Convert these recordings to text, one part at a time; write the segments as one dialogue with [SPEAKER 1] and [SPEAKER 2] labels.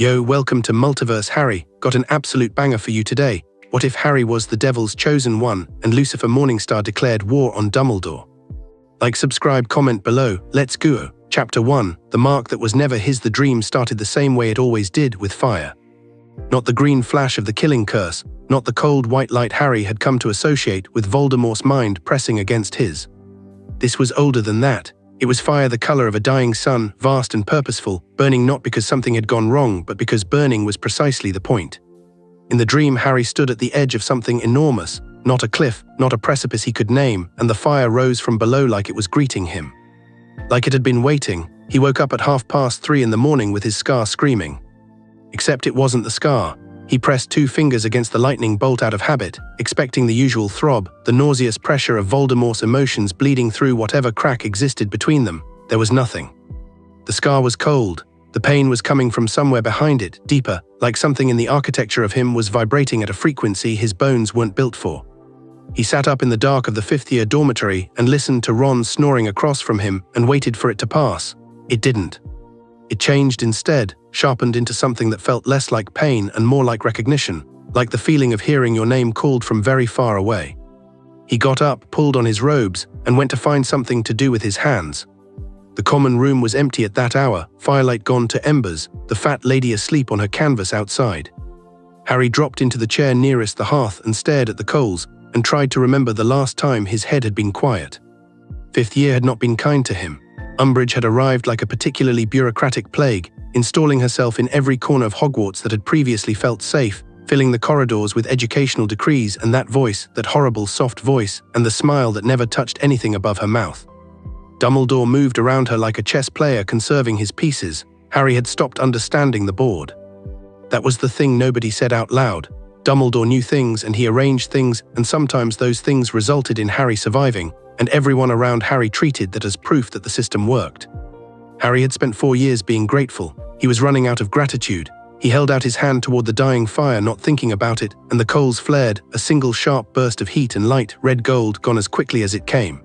[SPEAKER 1] Yo, welcome to Multiverse Harry. Got an absolute banger for you today. What if Harry was the devil's chosen one and Lucifer Morningstar declared war on Dumbledore? Like, subscribe, comment below. Let's go. Chapter 1. The mark that was never his. The dream started the same way it always did, with fire. Not the green flash of the killing curse, not the cold white light Harry had come to associate with Voldemort's mind pressing against his. This was older than that. It was fire the color of a dying sun, vast and purposeful, burning not because something had gone wrong, but because burning was precisely the point. In the dream, Harry stood at the edge of something enormous, not a cliff, not a precipice he could name, and the fire rose from below like it was greeting him. Like it had been waiting. He woke up at 3:30 in the morning with his scar screaming. Except it wasn't the scar. He pressed 2 fingers against the lightning bolt out of habit, expecting the usual throb, the nauseous pressure of Voldemort's emotions bleeding through whatever crack existed between them. There was nothing. The scar was cold. The pain was coming from somewhere behind it, deeper, like something in the architecture of him was vibrating at a frequency his bones weren't built for. He sat up in the dark of the 5th-year dormitory and listened to Ron snoring across from him and waited for it to pass. It didn't. It changed instead, sharpened into something that felt less like pain and more like recognition, like the feeling of hearing your name called from very far away. He got up, pulled on his robes, and went to find something to do with his hands. The common room was empty at that hour, firelight gone to embers, the fat lady asleep on her canvas outside. Harry dropped into the chair nearest the hearth and stared at the coals, and tried to remember the last time his head had been quiet. 5th year had not been kind to him. Umbridge had arrived like a particularly bureaucratic plague, installing herself in every corner of Hogwarts that had previously felt safe, filling the corridors with educational decrees, and that voice, that horrible soft voice, and the smile that never touched anything above her mouth. Dumbledore moved around her like a chess player conserving his pieces. Harry had stopped understanding the board. That was the thing nobody said out loud. Dumbledore knew things and he arranged things, and sometimes those things resulted in Harry surviving, and everyone around Harry treated that as proof that the system worked. Harry had spent 4 years being grateful. He was running out of gratitude. He held out his hand toward the dying fire, not thinking about it, and the coals flared, a single sharp burst of heat and light, red gold, gone as quickly as it came.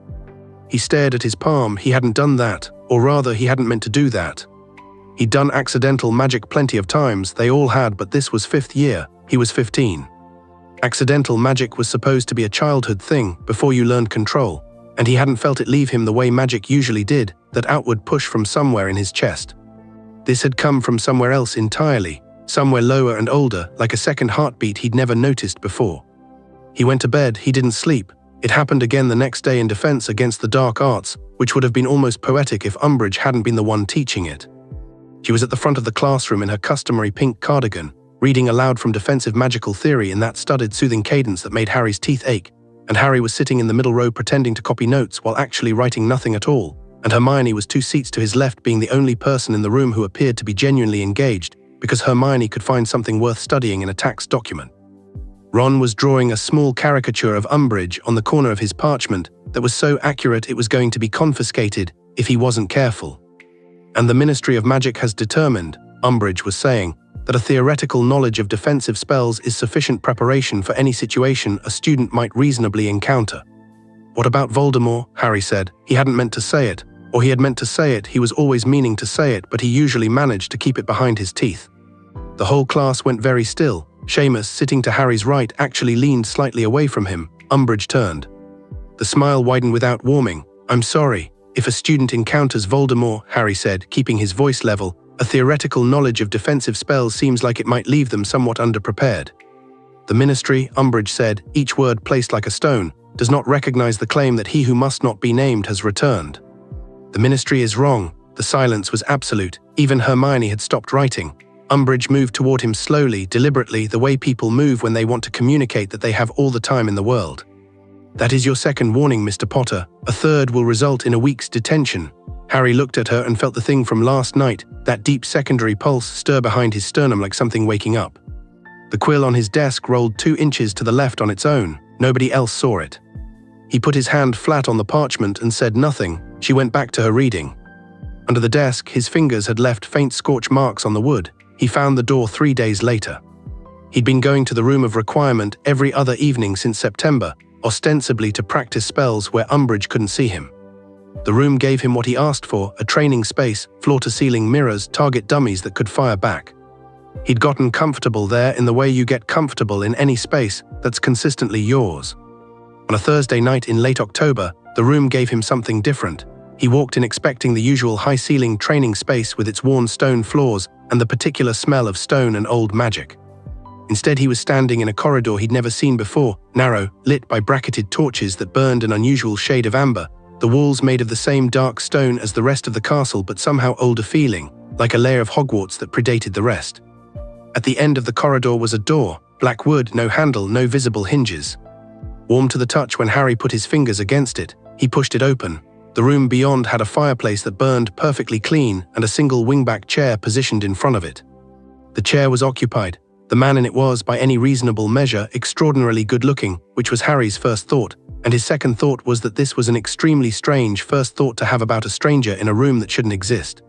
[SPEAKER 1] He stared at his palm. He hadn't done that, or rather, he hadn't meant to do that. He'd done accidental magic plenty of times, they all had, but this was 5th year. He was 15. Accidental magic was supposed to be a childhood thing, before you learned control, and he hadn't felt it leave him the way magic usually did, that outward push from somewhere in his chest. This had come from somewhere else entirely, somewhere lower and older, like a second heartbeat he'd never noticed before. He went to bed. He didn't sleep. It happened again the next day in defense against the dark arts, which would have been almost poetic if Umbridge hadn't been the one teaching it. She was at the front of the classroom in her customary pink cardigan, reading aloud from defensive magical theory in that studied, soothing cadence that made Harry's teeth ache, and Harry was sitting in the middle row pretending to copy notes while actually writing nothing at all, and Hermione was 2 seats to his left, being the only person in the room who appeared to be genuinely engaged, because Hermione could find something worth studying in a tax document. Ron was drawing a small caricature of Umbridge on the corner of his parchment that was so accurate it was going to be confiscated if he wasn't careful. And the Ministry of Magic has determined, Umbridge was saying, that a theoretical knowledge of defensive spells is sufficient preparation for any situation a student might reasonably encounter. What about Voldemort? Harry said. He hadn't meant to say it, or he had meant to say it. He was always meaning to say it, but he usually managed to keep it behind his teeth. The whole class went very still. Seamus, sitting to Harry's right, actually leaned slightly away from him. Umbridge turned. The smile widened without warming. I'm sorry. If a student encounters Voldemort, Harry said, keeping his voice level, a theoretical knowledge of defensive spells seems like it might leave them somewhat underprepared. The Ministry, Umbridge said, each word placed like a stone, does not recognize the claim that he who must not be named has returned. The Ministry is wrong. The silence was absolute. Even Hermione had stopped writing. Umbridge moved toward him slowly, deliberately, the way people move when they want to communicate that they have all the time in the world. That is your second warning, Mr. Potter. A third will result in a week's detention. Harry looked at her and felt the thing from last night, that deep secondary pulse stir behind his sternum like something waking up. The quill on his desk rolled 2 inches to the left on its own. Nobody else saw it. He put his hand flat on the parchment and said nothing. She went back to her reading. Under the desk, his fingers had left faint scorch marks on the wood. He found the door 3 days later. He'd been going to the room of requirement every other evening since September, ostensibly to practice spells where Umbridge couldn't see him. The room gave him what he asked for, a training space, floor-to-ceiling mirrors, target dummies that could fire back. He'd gotten comfortable there in the way you get comfortable in any space that's consistently yours. On a Thursday night in late October, the room gave him something different. He walked in expecting the usual high-ceiling training space with its worn stone floors and the particular smell of stone and old magic. Instead, he was standing in a corridor he'd never seen before, narrow, lit by bracketed torches that burned an unusual shade of amber, the walls made of the same dark stone as the rest of the castle but somehow older feeling, like a layer of Hogwarts that predated the rest. At the end of the corridor was a door, black wood, no handle, no visible hinges. Warm to the touch when Harry put his fingers against it, he pushed it open. The room beyond had a fireplace that burned perfectly clean and a single wingback chair positioned in front of it. The chair was occupied. The man in it was, by any reasonable measure, extraordinarily good-looking, which was Harry's first thought, and his second thought was that this was an extremely strange first thought to have about a stranger in a room that shouldn't exist.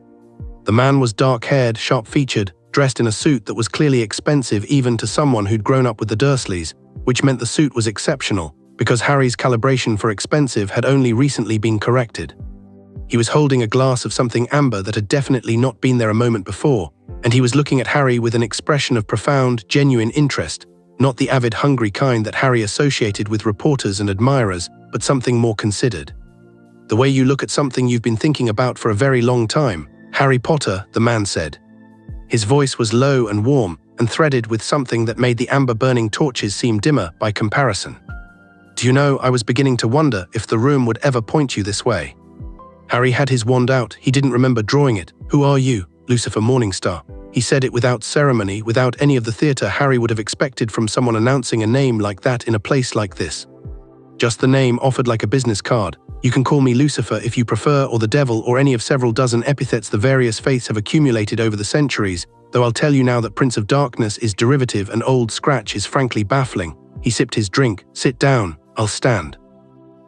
[SPEAKER 1] The man was dark-haired, sharp-featured, dressed in a suit that was clearly expensive even to someone who'd grown up with the Dursleys, which meant the suit was exceptional, because Harry's calibration for expensive had only recently been corrected. He was holding a glass of something amber that had definitely not been there a moment before, and he was looking at Harry with an expression of profound, genuine interest, not the avid, hungry kind that Harry associated with reporters and admirers, but something more considered. The way you look at something you've been thinking about for a very long time, Harry Potter, the man said. His voice was low and warm, and threaded with something that made the amber-burning torches seem dimmer by comparison. Do you know, I was beginning to wonder if the room would ever point you this way. Harry had his wand out. He didn't remember drawing it. Who are you? Lucifer Morningstar. He said it without ceremony, without any of the theater Harry would have expected from someone announcing a name like that in a place like this. Just the name offered like a business card. You can call me Lucifer if you prefer, or the devil, or any of several dozen epithets the various faiths have accumulated over the centuries, though I'll tell you now that Prince of Darkness is derivative and Old Scratch is frankly baffling. He sipped his drink. Sit down. I'll stand.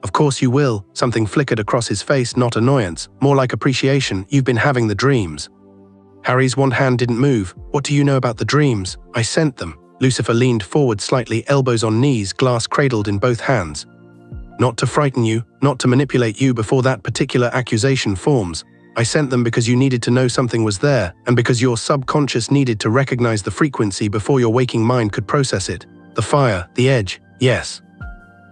[SPEAKER 1] Of course you will. Something flickered across his face, not annoyance, more like appreciation. You've been having the dreams. Harry's one hand didn't move. What do you know about the dreams? I sent them. Lucifer leaned forward slightly, elbows on knees, glass cradled in both hands. Not to frighten you, not to manipulate you before that particular accusation forms. I sent them because you needed to know something was there, and because your subconscious needed to recognize the frequency before your waking mind could process it. The fire, the edge, yes.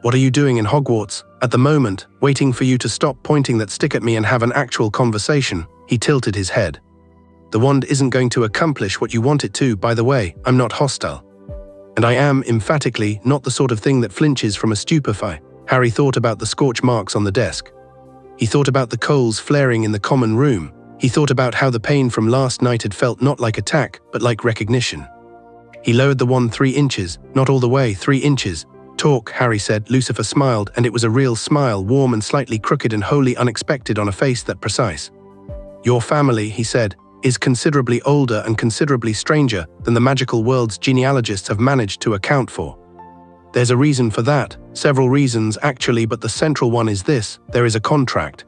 [SPEAKER 1] What are you doing in Hogwarts? At the moment, waiting for you to stop pointing that stick at me and have an actual conversation. He tilted his head. The wand isn't going to accomplish what you want it to, by the way. I'm not hostile. And I am, emphatically, not the sort of thing that flinches from a stupefy. Harry thought about the scorch marks on the desk. He thought about the coals flaring in the common room. He thought about how the pain from last night had felt not like attack, but like recognition. He lowered the wand 3 inches, not all the way, 3 inches. Talk, Harry said. Lucifer smiled, and it was a real smile, warm and slightly crooked and wholly unexpected on a face that precise. Your family, he said, is considerably older and considerably stranger than the magical world's genealogists have managed to account for. There's a reason for that, several reasons actually, but the central one is this: there is a contract.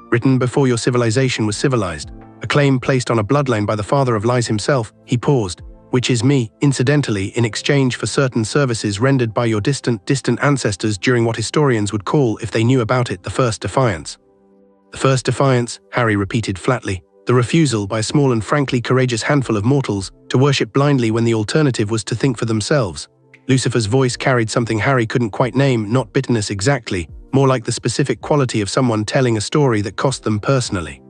[SPEAKER 1] Written before your civilization was civilized, a claim placed on a bloodline by the father of lies himself. He paused. Which is me, incidentally, in exchange for certain services rendered by your distant ancestors during what historians would call, if they knew about it, the First Defiance. The First Defiance, Harry repeated flatly. The refusal by a small and frankly courageous handful of mortals to worship blindly when the alternative was to think for themselves. Lucifer's voice carried something Harry couldn't quite name, not bitterness exactly, more like the specific quality of someone telling a story that cost them personally.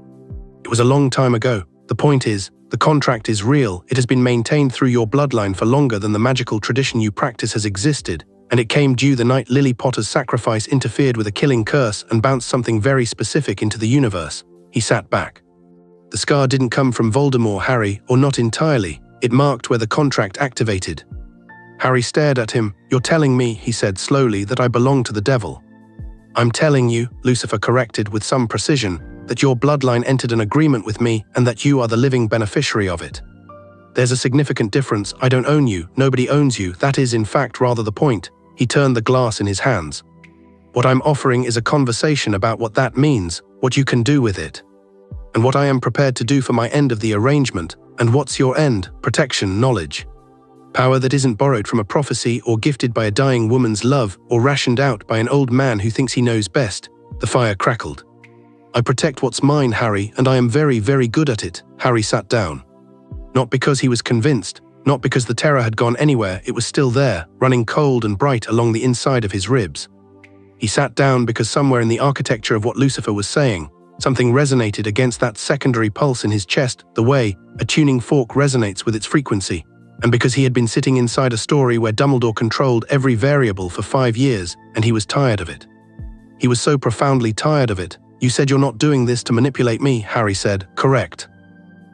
[SPEAKER 1] It was a long time ago. The point is, the contract is real. It has been maintained through your bloodline for longer than the magical tradition you practice has existed, and it came due the night Lily Potter's sacrifice interfered with a killing curse and bounced something very specific into the universe. He sat back. The scar didn't come from Voldemort, Harry, or not entirely. It marked where the contract activated. Harry stared at him. You're telling me, he said slowly, that I belong to the devil. I'm telling you, Lucifer corrected with some precision, that your bloodline entered an agreement with me and that you are the living beneficiary of it. There's a significant difference. I don't own you. Nobody owns you. That is, in fact, rather the point. He turned the glass in his hands. What I'm offering is a conversation about what that means, what you can do with it, and what I am prepared to do for my end of the arrangement. And what's your end? Protection, knowledge. Power that isn't borrowed from a prophecy or gifted by a dying woman's love or rationed out by an old man who thinks he knows best. The fire crackled. I protect what's mine, Harry, and I am very, very good at it. Harry sat down. Not because he was convinced, Not because the terror had gone anywhere, it was still there, running cold and bright along the inside of his ribs. He sat down because somewhere in the architecture of what Lucifer was saying, something resonated against that secondary pulse in his chest, the way a tuning fork resonates with its frequency. And because he had been sitting inside a story where Dumbledore controlled every variable for 5 years, and he was tired of it. He was so profoundly tired of it. "You said you're not doing this to manipulate me," Harry said. "Correct."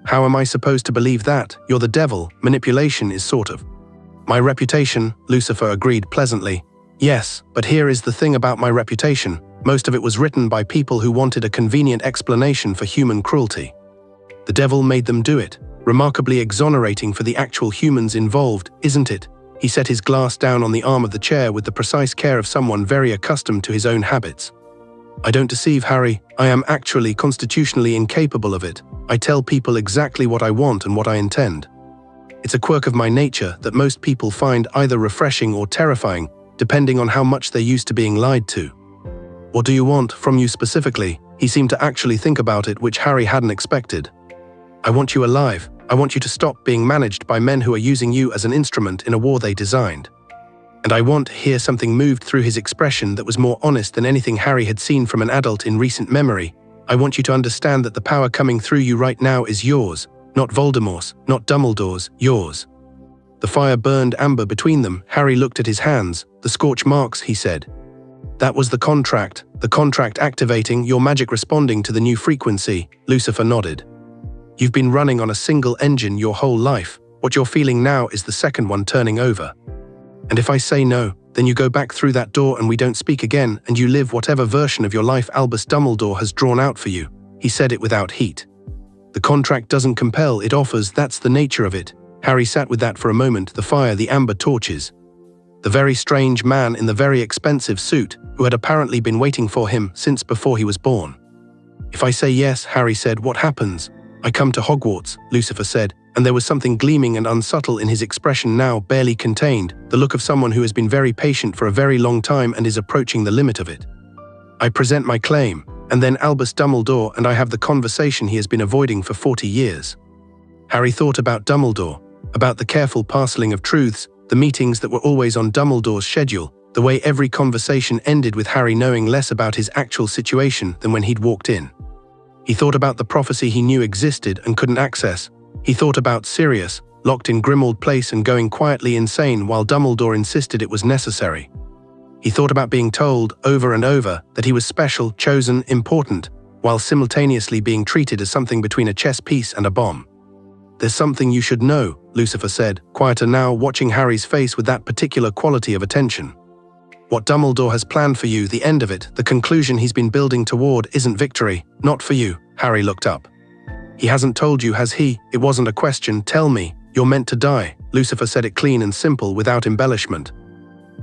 [SPEAKER 1] "How am I supposed to believe that? You're the devil. Manipulation is sort of my reputation," Lucifer agreed pleasantly. "Yes, but here is the thing about my reputation. Most of it was written by people who wanted a convenient explanation for human cruelty. The devil made them do it. Remarkably exonerating for the actual humans involved, isn't it?" He set his glass down on the arm of the chair with the precise care of someone very accustomed to his own habits. "I don't deceive, Harry. I am actually constitutionally incapable of it. I tell people exactly what I want and what I intend. It's a quirk of my nature that most people find either refreshing or terrifying, depending on how much they're used to being lied to." "What do you want from you specifically?" He seemed to actually think about it, which Harry hadn't expected. "I want you alive. I want you to stop being managed by men who are using you as an instrument in a war they designed. And I want," here something moved through his expression that was more honest than anything Harry had seen from an adult in recent memory. "I want you to understand that the power coming through you right now is yours, not Voldemort's, not Dumbledore's, yours." The fire burned amber between them. Harry looked at his hands. "The scorch marks," he said. "That was the contract activating, your magic responding to the new frequency." Lucifer nodded. "You've been running on a single engine your whole life. What you're feeling now is the second one turning over. And if I say no, then you go back through that door and we don't speak again, and you live whatever version of your life Albus Dumbledore has drawn out for you." He said it without heat. "The contract doesn't compel, it offers. That's the nature of it." Harry sat with that for a moment, the fire, the amber torches. The very strange man in the very expensive suit, who had apparently been waiting for him since before he was born. "If I say yes," Harry said, "what happens?" "I come to Hogwarts," Lucifer said, and there was something gleaming and unsubtle in his expression now, barely contained, the look of someone who has been very patient for a very long time and is approaching the limit of it. "I present my claim, and then Albus Dumbledore and I have the conversation he has been avoiding for 40 years. Harry thought about Dumbledore, about the careful parceling of truths, the meetings that were always on Dumbledore's schedule, the way every conversation ended with Harry knowing less about his actual situation than when he'd walked in. He thought about the prophecy he knew existed and couldn't access. He thought about Sirius, locked in Grimmauld Place and going quietly insane while Dumbledore insisted it was necessary. He thought about being told, over and over, that he was special, chosen, important, while simultaneously being treated as something between a chess piece and a bomb. "There's something you should know," Lucifer said, quieter now, watching Harry's face with that particular quality of attention. "What Dumbledore has planned for you, the end of it, the conclusion he's been building toward, isn't victory. Not for you." Harry looked up. "He hasn't told you, has he? It wasn't a question. Tell me. You're meant to die." Lucifer said it clean and simple, without embellishment.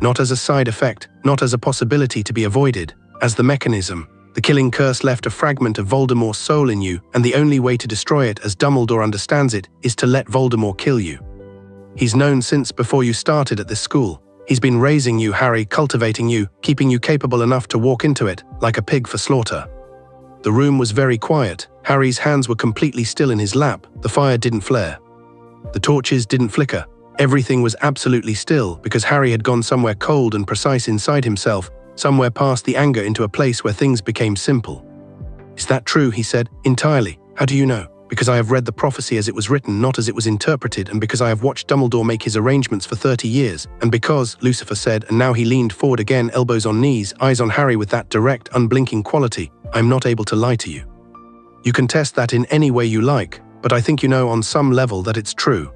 [SPEAKER 1] "Not as a side effect, not as a possibility to be avoided, as the mechanism. The killing curse left a fragment of Voldemort's soul in you, and the only way to destroy it, as Dumbledore understands it, is to let Voldemort kill you. He's known since before you started at this school. He's been raising you, Harry, cultivating you, keeping you capable enough to walk into it, like a pig for slaughter." The room was very quiet. Harry's hands were completely still in his lap. The fire didn't flare. The torches didn't flicker. Everything was absolutely still, because Harry had gone somewhere cold and precise inside himself, somewhere past the anger into a place where things became simple. "Is that true?" he said. "Entirely. How do you know?" "Because I have read the prophecy as it was written, not as it was interpreted, and because I have watched Dumbledore make his arrangements for 30 years, and because," Lucifer said, and now he leaned forward again, elbows on knees, eyes on Harry with that direct, unblinking quality, "I'm not able to lie to you. You can test that in any way you like, but I think you know on some level that it's true.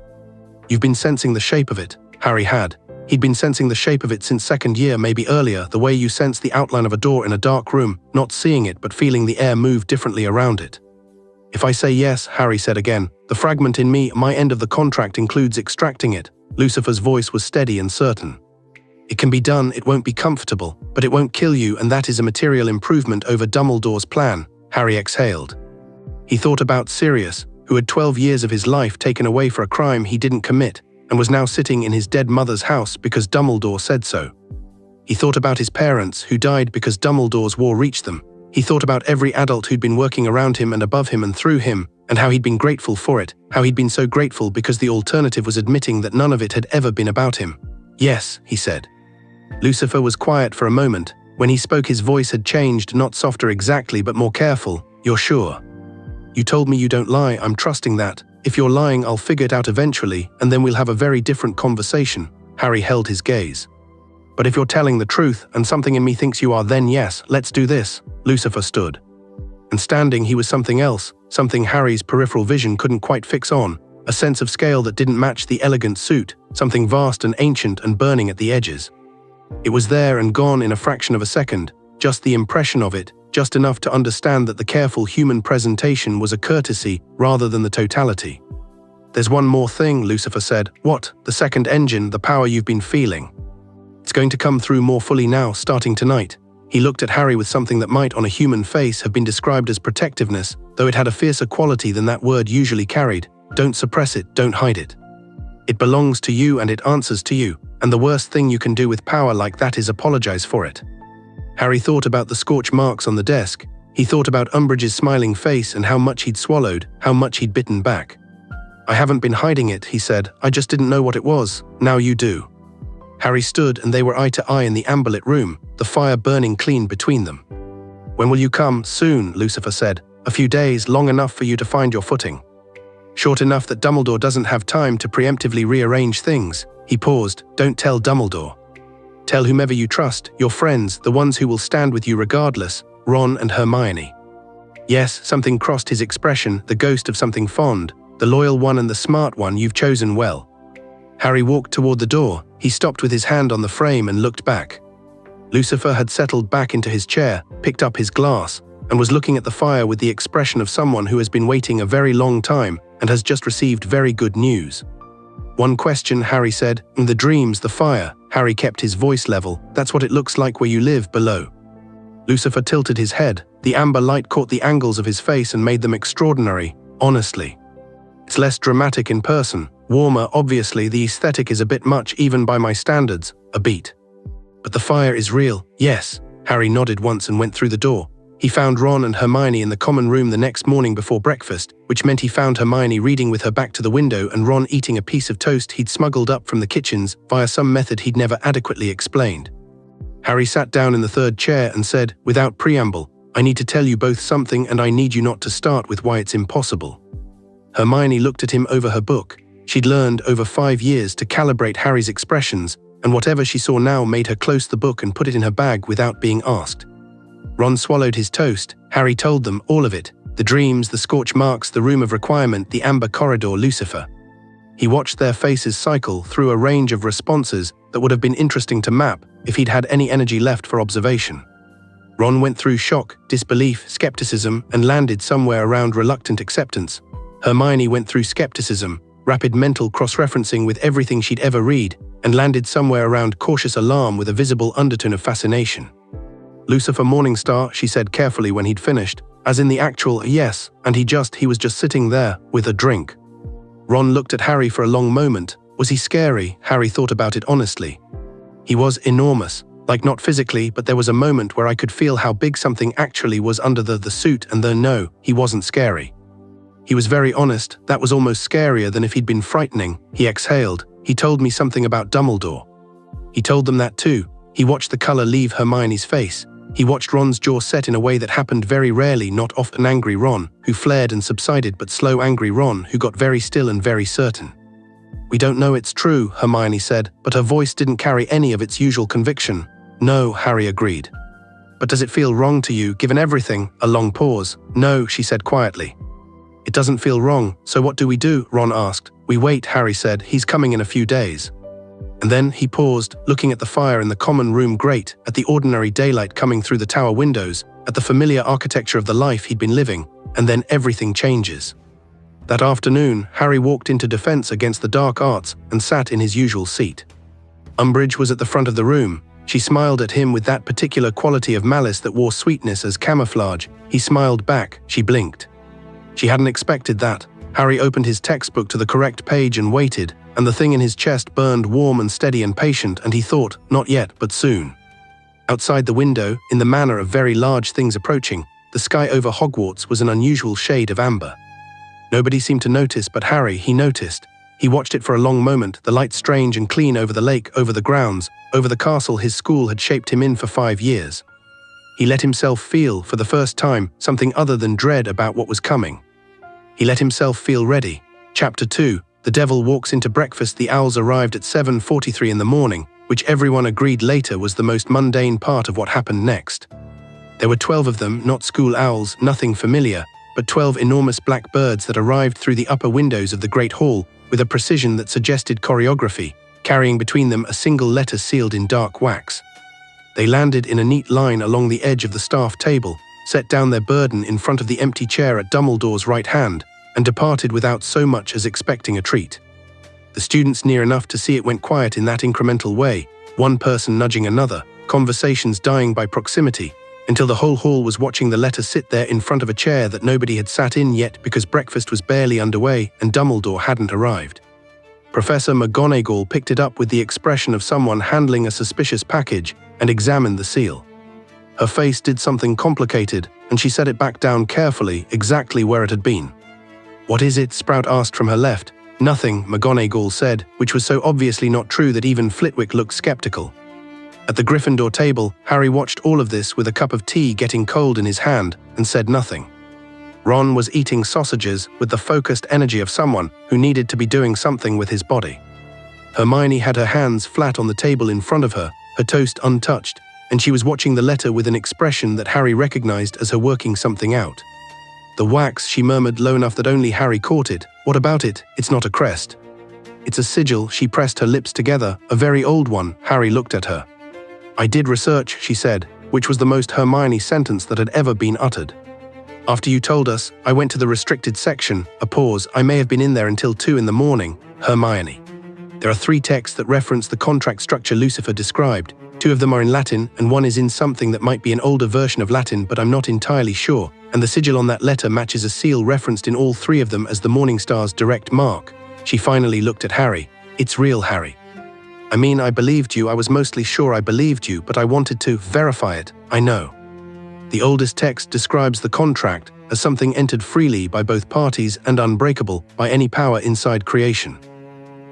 [SPEAKER 1] You've been sensing the shape of it." Harry had. He'd been sensing the shape of it since second year, maybe earlier, the way you sense the outline of a door in a dark room, not seeing it but feeling the air move differently around it. "If I say yes," Harry said again, "the fragment in me, my end of the contract includes extracting it." Lucifer's voice was steady and certain. "It can be done, it won't be comfortable, but it won't kill you, and that is a material improvement over Dumbledore's plan." Harry exhaled. He thought about Sirius, who had 12 years of his life taken away for a crime he didn't commit, and was now sitting in his dead mother's house because Dumbledore said so. He thought about his parents, who died because Dumbledore's war reached them. He thought about every adult who'd been working around him and above him and through him, and how he'd been grateful for it, how he'd been so grateful because the alternative was admitting that none of it had ever been about him. "Yes," he said. Lucifer was quiet for a moment. When he spoke, his voice had changed, not softer exactly, but more careful. "You're sure? You told me you don't lie, I'm trusting that. If you're lying, I'll figure it out eventually, and then we'll have a very different conversation." Harry held his gaze. "But if you're telling the truth, and something in me thinks you are, then yes, let's do this." Lucifer stood. And standing, he was something else, something Harry's peripheral vision couldn't quite fix on, a sense of scale that didn't match the elegant suit, something vast and ancient and burning at the edges. It was there and gone in a fraction of a second, just the impression of it, just enough to understand that the careful human presentation was a courtesy rather than the totality. "There's one more thing," Lucifer said. "What? The second engine, the power you've been feeling. It's going to come through more fully now, starting tonight." He looked at Harry with something that might on a human face have been described as protectiveness, though it had a fiercer quality than that word usually carried. "Don't suppress it, don't hide it. It belongs to you and it answers to you, and the worst thing you can do with power like that is apologize for it." Harry thought about the scorch marks on the desk. He thought about Umbridge's smiling face and how much he'd swallowed, how much he'd bitten back. "I haven't been hiding it," he said. "I just didn't know what it was. Now you do." Harry stood and they were eye to eye in the amberlit room, the fire burning clean between them. "When will you come?" "Soon," Lucifer said. "A few days, long enough for you to find your footing. Short enough that Dumbledore doesn't have time to preemptively rearrange things." He paused. "Don't tell Dumbledore. Tell whomever you trust, your friends, the ones who will stand with you regardless, Ron and Hermione." Yes, something crossed his expression, the ghost of something fond, the loyal one and the smart one. "You've chosen well." Harry walked toward the door. He stopped with his hand on the frame and looked back. Lucifer had settled back into his chair, picked up his glass, and was looking at the fire with the expression of someone who has been waiting a very long time and has just received very good news. "One question," Harry said. "The dreams, the fire." Harry kept his voice level. "That's what it looks like where you live, below." Lucifer tilted his head. The amber light caught the angles of his face and made them extraordinary, honestly. "It's less dramatic in person. Warmer, obviously. The aesthetic is a bit much, even by my standards. A beat. But the fire is real." "Yes." Harry nodded once and went through the door. He found Ron and Hermione in the common room the next morning before breakfast, which meant he found Hermione reading with her back to the window and Ron eating a piece of toast he'd smuggled up from the kitchens via some method he'd never adequately explained. Harry sat down in the third chair and said, without preamble, "I need to tell you both something, and I need you not to start with why it's impossible." Hermione looked at him over her book. She'd learned over 5 years to calibrate Harry's expressions, and whatever she saw now made her close the book and put it in her bag without being asked. Ron swallowed his toast. Harry told them all of it. The dreams, the scorch marks, the room of requirement, the amber corridor, Lucifer. He watched their faces cycle through a range of responses that would have been interesting to map if he'd had any energy left for observation. Ron went through shock, disbelief, skepticism, and landed somewhere around reluctant acceptance. Hermione went through skepticism, rapid mental cross-referencing with everything she'd ever read, and landed somewhere around cautious alarm with a visible undertone of fascination. "Lucifer Morningstar," she said carefully when he'd finished, as in the actual yes, and he was just sitting there, with a drink. Ron looked at Harry for a long moment. Was he scary? Harry thought about it honestly. He was enormous, like not physically, but there was a moment where I could feel how big something actually was under the suit, and no, he wasn't scary. He was very honest. That was almost scarier than if he'd been frightening. He exhaled. "He told me something about Dumbledore." He told them that too. He watched the color leave Hermione's face. He watched Ron's jaw set in a way that happened very rarely, not often angry Ron, who flared and subsided, but slow angry Ron, who got very still and very certain. "We don't know it's true," Hermione said, but her voice didn't carry any of its usual conviction. "No," Harry agreed. "But does it feel wrong to you, given everything?" A long pause. "No," she said quietly. "It doesn't feel wrong, so what do we do?" Ron asked. "We wait," Harry said. "He's coming in a few days." And then he paused, looking at the fire in the common room grate, at the ordinary daylight coming through the tower windows, at the familiar architecture of the life he'd been living, and then everything changes. That afternoon, Harry walked into defense against the dark arts and sat in his usual seat. Umbridge was at the front of the room. She smiled at him with that particular quality of malice that wore sweetness as camouflage. He smiled back. She blinked. She hadn't expected that. Harry opened his textbook to the correct page and waited, and the thing in his chest burned warm and steady and patient, and he thought, not yet, but soon. Outside the window, in the manner of very large things approaching, the sky over Hogwarts was an unusual shade of amber. Nobody seemed to notice, but Harry, he noticed. He watched it for a long moment, the light strange and clean over the lake, over the grounds, over the castle his school had shaped him in for 5 years. He let himself feel, for the first time, something other than dread about what was coming. He let himself feel ready. Chapter 2. The devil walks into breakfast. The owls arrived at 7:43 in the morning, which everyone agreed later was the most mundane part of what happened next. There were 12 of them, not school owls, nothing familiar, but 12 enormous black birds that arrived through the upper windows of the Great Hall with a precision that suggested choreography, carrying between them a single letter sealed in dark wax. They landed in a neat line along the edge of the staff table, set down their burden in front of the empty chair at Dumbledore's right hand, and departed without so much as expecting a treat. The students near enough to see it went quiet in that incremental way, one person nudging another, conversations dying by proximity, until the whole hall was watching the letter sit there in front of a chair that nobody had sat in yet because breakfast was barely underway and Dumbledore hadn't arrived. Professor McGonagall picked it up with the expression of someone handling a suspicious package and examined the seal. Her face did something complicated, and she set it back down carefully, exactly where it had been. "What is it?" Sprout asked from her left. "Nothing," McGonagall said, which was so obviously not true that even Flitwick looked skeptical. At the Gryffindor table, Harry watched all of this with a cup of tea getting cold in his hand and said nothing. Ron was eating sausages with the focused energy of someone who needed to be doing something with his body. Hermione had her hands flat on the table in front of her, her toast untouched, and she was watching the letter with an expression that Harry recognized as her working something out. "The wax," she murmured low enough that only Harry caught it. "What about it? It's not a crest." "It's a sigil." She pressed her lips together. "A very old one." Harry looked at her. "I did research," she said, which was the most Hermione sentence that had ever been uttered. "After you told us, I went to the restricted section." A pause. "I may have been in there until 2 in the morning." Hermione. "There are 3 texts that reference the contract structure Lucifer described. 2 of them are in Latin, and 1 is in something that might be an older version of Latin, but I'm not entirely sure. And the sigil on that letter matches a seal referenced in all 3 of them as the Morningstar's direct mark." She finally looked at Harry. "It's real, Harry. I mean, I believed you. I was mostly sure I believed you, but I wanted to verify it. I know." The oldest text describes the contract as something entered freely by both parties and unbreakable by any power inside creation.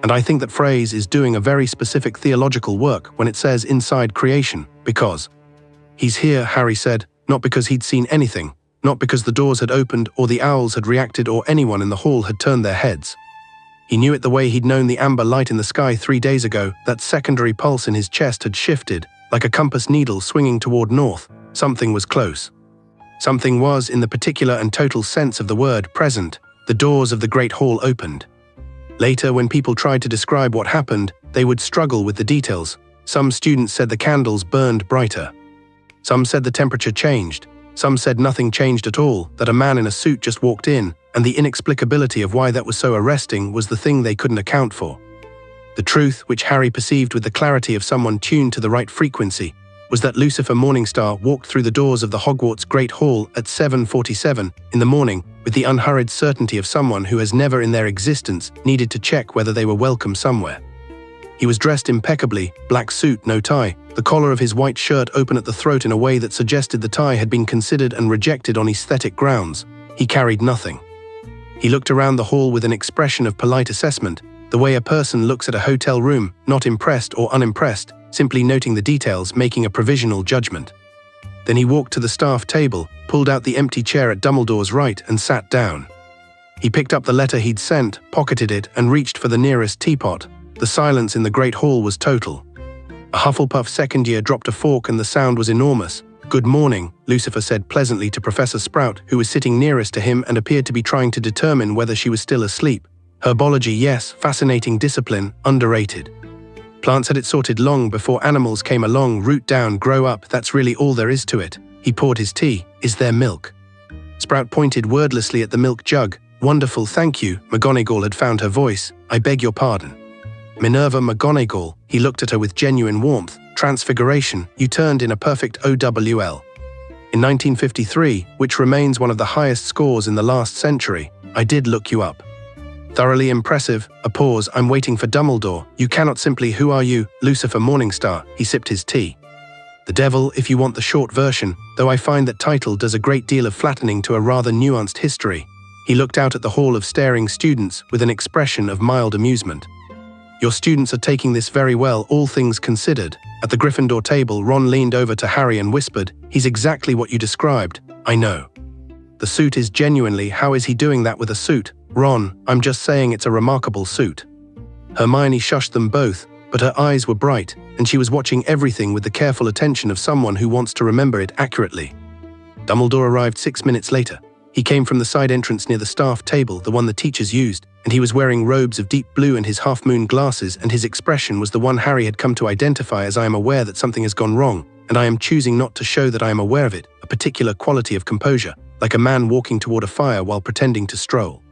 [SPEAKER 1] And I think that phrase is doing a very specific theological work when it says inside creation, because he's here, Harry said, not because he'd seen anything, not because the doors had opened or the owls had reacted or anyone in the hall had turned their heads. He knew it the way he'd known the amber light in the sky 3 days ago. That secondary pulse in his chest had shifted, like a compass needle swinging toward north. Something was close. Something was, in the particular and total sense of the word, present. The doors of the Great Hall opened. Later, when people tried to describe what happened, they would struggle with the details. Some students said the candles burned brighter. Some said the temperature changed. Some said nothing changed at all, that a man in a suit just walked in, and the inexplicability of why that was so arresting was the thing they couldn't account for. The truth, which Harry perceived with the clarity of someone tuned to the right frequency, was that Lucifer Morningstar walked through the doors of the Hogwarts Great Hall at 7:47 in the morning with the unhurried certainty of someone who has never in their existence needed to check whether they were welcome somewhere. He was dressed impeccably, black suit, no tie, the collar of his white shirt open at the throat in a way that suggested the tie had been considered and rejected on aesthetic grounds. He carried nothing. He looked around the hall with an expression of polite assessment, the way a person looks at a hotel room, not impressed or unimpressed, simply noting the details, making a provisional judgment. Then he walked to the staff table, pulled out the empty chair at Dumbledore's right and sat down. He picked up the letter he'd sent, pocketed it, and reached for the nearest teapot. The silence in the Great Hall was total. A Hufflepuff second year dropped a fork and the sound was enormous. "Good morning," Lucifer said pleasantly to Professor Sprout, who was sitting nearest to him and appeared to be trying to determine whether she was still asleep. "Herbology, yes, fascinating discipline, underrated. Plants had it sorted long before animals came along, root down, grow up, that's really all there is to it." He poured his tea. "Is there milk?" Sprout pointed wordlessly at the milk jug. "Wonderful, thank you." McGonagall had found her voice. "I beg your pardon." "Minerva McGonagall." He looked at her with genuine warmth. "Transfiguration, you turned in a perfect OWL. In 1953, which remains one of the highest scores in the last century, I did look you up. Thoroughly impressive." A pause. "I'm waiting for Dumbledore. You cannot simply..." "Who are you?" "Lucifer Morningstar." He sipped his tea. The devil, if you want the short version, though I find that title does a great deal of flattening to a rather nuanced history. He looked out at the hall of staring students with an expression of mild amusement. Your students are taking this very well, all things considered. At the Gryffindor table, Ron leaned over to Harry and whispered, "He's exactly what you described. I know. The suit is genuinely, how is he doing that with a suit? Ron, I'm just saying it's a remarkable suit." Hermione shushed them both, but her eyes were bright, and she was watching everything with the careful attention of someone who wants to remember it accurately. Dumbledore arrived 6 minutes later. He came from the side entrance near the staff table, the one the teachers used, and he was wearing robes of deep blue and his half-moon glasses, and his expression was the one Harry had come to identify as "I am aware that something has gone wrong, and I am choosing not to show that I am aware of it," a particular quality of composure, like a man walking toward a fire while pretending to stroll.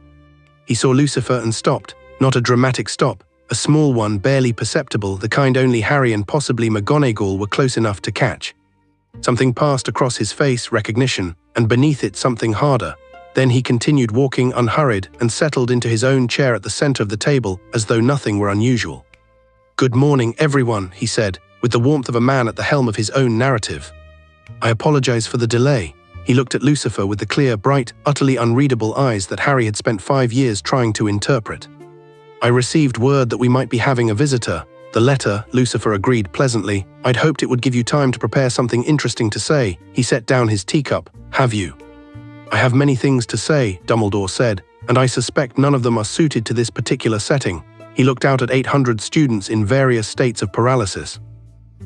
[SPEAKER 1] He saw Lucifer and stopped, not a dramatic stop, a small one barely perceptible, the kind only Harry and possibly McGonagall were close enough to catch. Something passed across his face, recognition, and beneath it something harder. Then he continued walking unhurried and settled into his own chair at the center of the table as though nothing were unusual. "Good morning, everyone," he said, with the warmth of a man at the helm of his own narrative. "I apologize for the delay." He looked at Lucifer with the clear, bright, utterly unreadable eyes that Harry had spent 5 years trying to interpret. "I received word that we might be having a visitor." "The letter," Lucifer agreed pleasantly. "I'd hoped it would give you time to prepare something interesting to say." He set down his teacup. "Have you?" "I have many things to say," Dumbledore said, "and I suspect none of them are suited to this particular setting." He looked out at 800 students in various states of paralysis.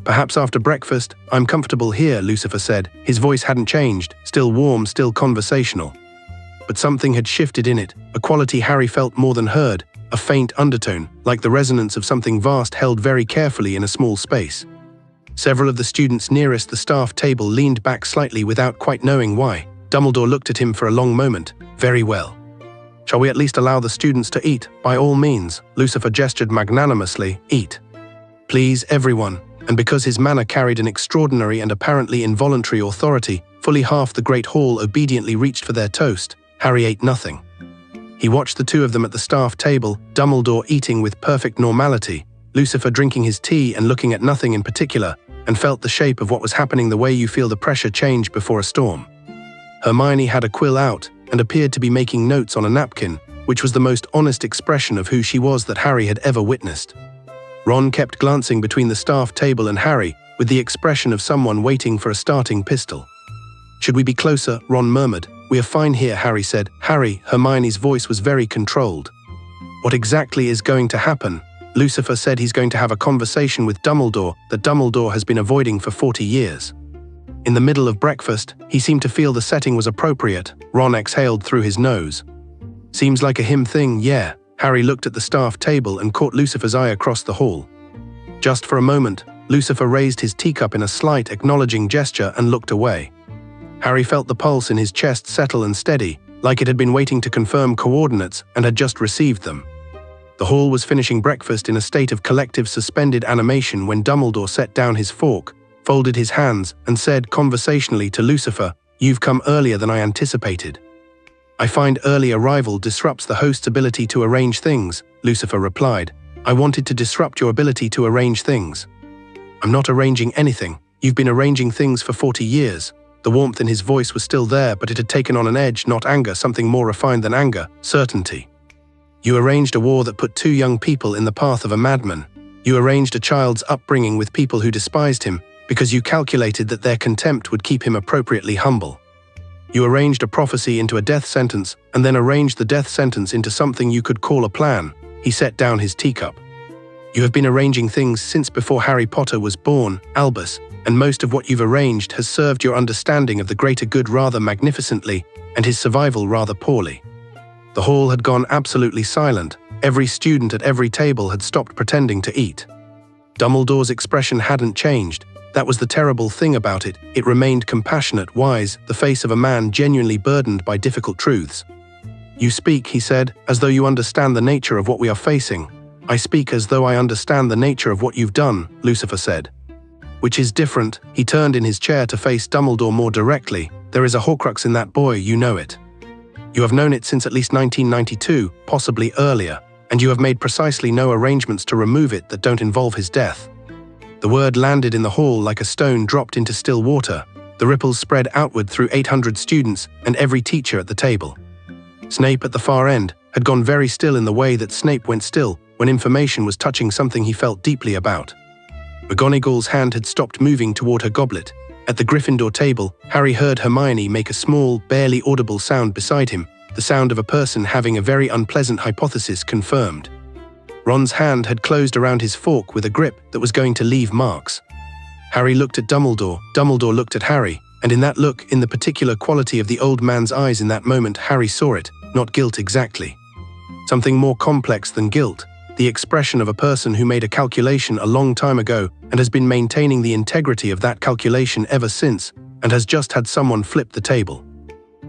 [SPEAKER 1] "Perhaps after breakfast. I'm comfortable here," Lucifer said. His voice hadn't changed, still warm, still conversational. But something had shifted in it, a quality Harry felt more than heard, a faint undertone, like the resonance of something vast held very carefully in a small space. Several of the students nearest the staff table leaned back slightly without quite knowing why. Dumbledore looked at him for a long moment. "Very well. Shall we at least allow the students to eat?" "By all means," Lucifer gestured magnanimously. "Eat. Please, everyone." And because his manner carried an extraordinary and apparently involuntary authority, fully half the great hall obediently reached for their toast. Harry ate nothing. He watched the two of them at the staff table, Dumbledore eating with perfect normality, Lucifer drinking his tea and looking at nothing in particular, and felt the shape of what was happening the way you feel the pressure change before a storm. Hermione had a quill out and appeared to be making notes on a napkin, which was the most honest expression of who she was that Harry had ever witnessed. Ron kept glancing between the staff table and Harry with the expression of someone waiting for a starting pistol. "Should we be closer?" Ron murmured. "We are fine here," Harry said. "Harry," Hermione's voice was very controlled. "What exactly is going to happen?" Lucifer said he's going to have a conversation with Dumbledore that Dumbledore has been avoiding for 40 years. In the middle of breakfast, he seemed to feel the setting was appropriate. Ron exhaled through his nose. "Seems like a him thing, yeah." Harry looked at the staff table and caught Lucifer's eye across the hall. Just for a moment, Lucifer raised his teacup in a slight, acknowledging gesture and looked away. Harry felt the pulse in his chest settle and steady, like it had been waiting to confirm coordinates and had just received them. The hall was finishing breakfast in a state of collective suspended animation when Dumbledore set down his fork, folded his hands, and said conversationally to Lucifer, "You've come earlier than I anticipated." "I find early arrival disrupts the host's ability to arrange things," Lucifer replied. "I wanted to disrupt your ability to arrange things." "I'm not arranging anything. You've been arranging things for 40 years. The warmth in his voice was still there, but it had taken on an edge, not anger, something more refined than anger, certainty. "You arranged a war that put 2 young people in the path of a madman. You arranged a child's upbringing with people who despised him, because you calculated that their contempt would keep him appropriately humble. You arranged a prophecy into a death sentence, and then arranged the death sentence into something you could call a plan." He set down his teacup. "You have been arranging things since before Harry Potter was born, Albus, and most of what you've arranged has served your understanding of the greater good rather magnificently, and his survival rather poorly." The hall had gone absolutely silent. Every student at every table had stopped pretending to eat. Dumbledore's expression hadn't changed. That was the terrible thing about it. It remained compassionate, wise, the face of a man genuinely burdened by difficult truths. "You speak," he said, "as though you understand the nature of what we are facing." "I speak as though I understand the nature of what you've done," Lucifer said. "Which is different." He turned in his chair to face Dumbledore more directly. "There is a Horcrux in that boy, you know it. You have known it since at least 1992, possibly earlier, and you have made precisely no arrangements to remove it that don't involve his death. The word landed in the hall like a stone dropped into still water. The ripples spread outward through 800 students and every teacher at the table. Snape at the far end had gone very still in the way that Snape went still when information was touching something he felt deeply about. McGonagall's hand had stopped moving toward her goblet. At the Gryffindor table, Harry heard Hermione make a small, barely audible sound beside him, the sound of a person having a very unpleasant hypothesis confirmed. Ron's hand had closed around his fork with a grip that was going to leave marks. Harry looked at Dumbledore, Dumbledore looked at Harry, and in that look, in the particular quality of the old man's eyes in that moment, Harry saw it, not guilt exactly. Something more complex than guilt, the expression of a person who made a calculation a long time ago and has been maintaining the integrity of that calculation ever since, and has just had someone flip the table.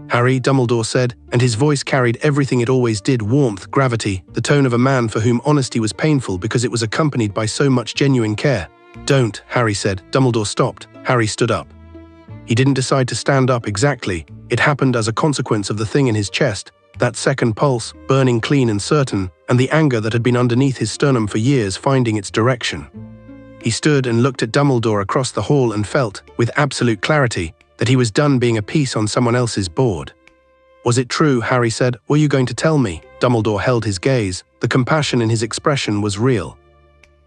[SPEAKER 1] Harry, Dumbledore said, and his voice carried everything it always did: warmth, gravity, the tone of a man for whom honesty was painful because it was accompanied by so much genuine care. Don't, Harry said. Dumbledore stopped. Harry stood up. He didn't decide to stand up exactly. It happened as a consequence of the thing in his chest, that second pulse, burning clean and certain, and the anger that had been underneath his sternum for years finding its direction. He stood and looked at Dumbledore across the hall and felt, with absolute clarity, that he was done being a piece on someone else's board. Was it true, Harry said. Were you going to tell me? Dumbledore held his gaze. The compassion in his expression was real.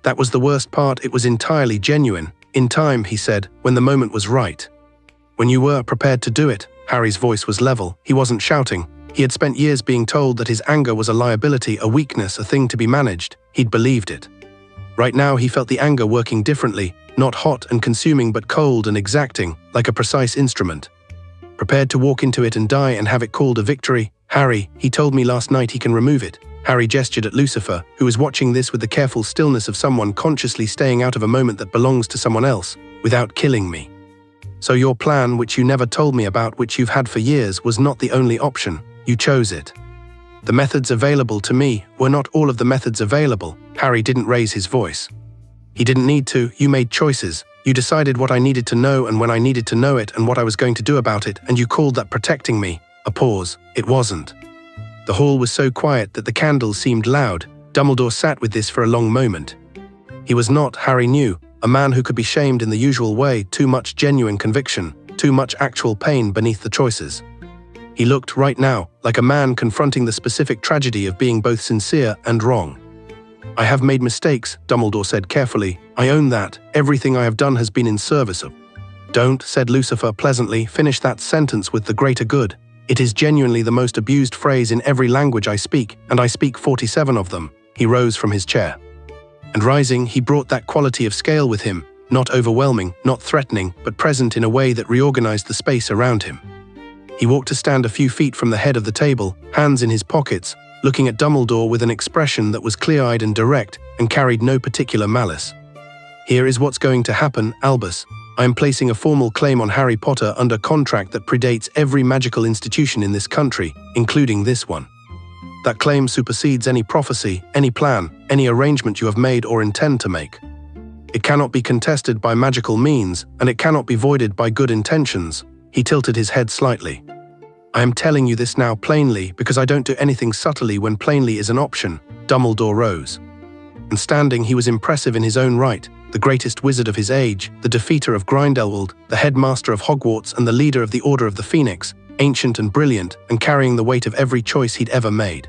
[SPEAKER 1] That was the worst part, it was entirely genuine. In time, he said, when the moment was right. When you were prepared to do it. Harry's voice was level. He wasn't shouting. He had spent years being told that his anger was a liability, a weakness, a thing to be managed. He'd believed it. Right now he felt the anger working differently, not hot and consuming but cold and exacting, like a precise instrument. Prepared to walk into it and die and have it called a victory. Harry, he told me last night he can remove it. Harry gestured at Lucifer, who was watching this with the careful stillness of someone consciously staying out of a moment that belongs to someone else, without killing me. So your plan, which you never told me about, which you've had for years, was not the only option. You chose it. The methods available to me were not all of the methods available. Harry didn't raise his voice. He didn't need to. You made choices. You decided what I needed to know and when I needed to know it and what I was going to do about it, and you called that protecting me. A pause. It wasn't. The hall was so quiet that the candles seemed loud. Dumbledore sat with this for a long moment. He was not, Harry knew, a man who could be shamed in the usual way, too much genuine conviction, too much actual pain beneath the choices. He looked, right now, like a man confronting the specific tragedy of being both sincere and wrong. I have made mistakes, Dumbledore said carefully. I own that. Everything I have done has been in service of. Don't, said Lucifer pleasantly, finish that sentence with the greater good. It is genuinely the most abused phrase in every language I speak, and I speak 47 of them. He rose from his chair. And rising, he brought that quality of scale with him, not overwhelming, not threatening, but present in a way that reorganized the space around him. He walked to stand a few feet from the head of the table, hands in his pockets, looking at Dumbledore with an expression that was clear-eyed and direct and carried no particular malice. Here is what's going to happen, Albus. I am placing a formal claim on Harry Potter under contract that predates every magical institution in this country, including this one. That claim supersedes any prophecy, any plan, any arrangement you have made or intend to make. It cannot be contested by magical means, and it cannot be voided by good intentions. He tilted his head slightly. I am telling you this now plainly because I don't do anything subtly when plainly is an option. Dumbledore rose. And standing, he was impressive in his own right, the greatest wizard of his age, the defeater of Grindelwald, the headmaster of Hogwarts and the leader of the Order of the Phoenix, ancient and brilliant, and carrying the weight of every choice he'd ever made.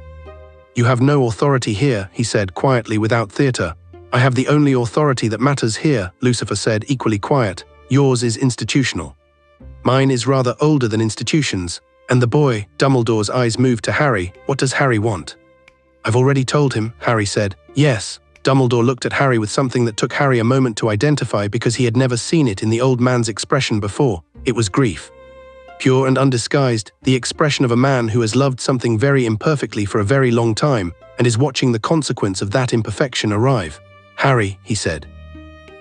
[SPEAKER 1] You have no authority here, he said quietly without theater. I have the only authority that matters here, Lucifer said, equally quiet. Yours is institutional. Mine is rather older than institutions. And the boy, Dumbledore's eyes moved to Harry. What does Harry want? I've already told him, Harry said. Yes. Dumbledore looked at Harry with something that took Harry a moment to identify because he had never seen it in the old man's expression before. It was grief. Pure and undisguised, the expression of a man who has loved something very imperfectly for a very long time and is watching the consequence of that imperfection arrive. Harry, he said,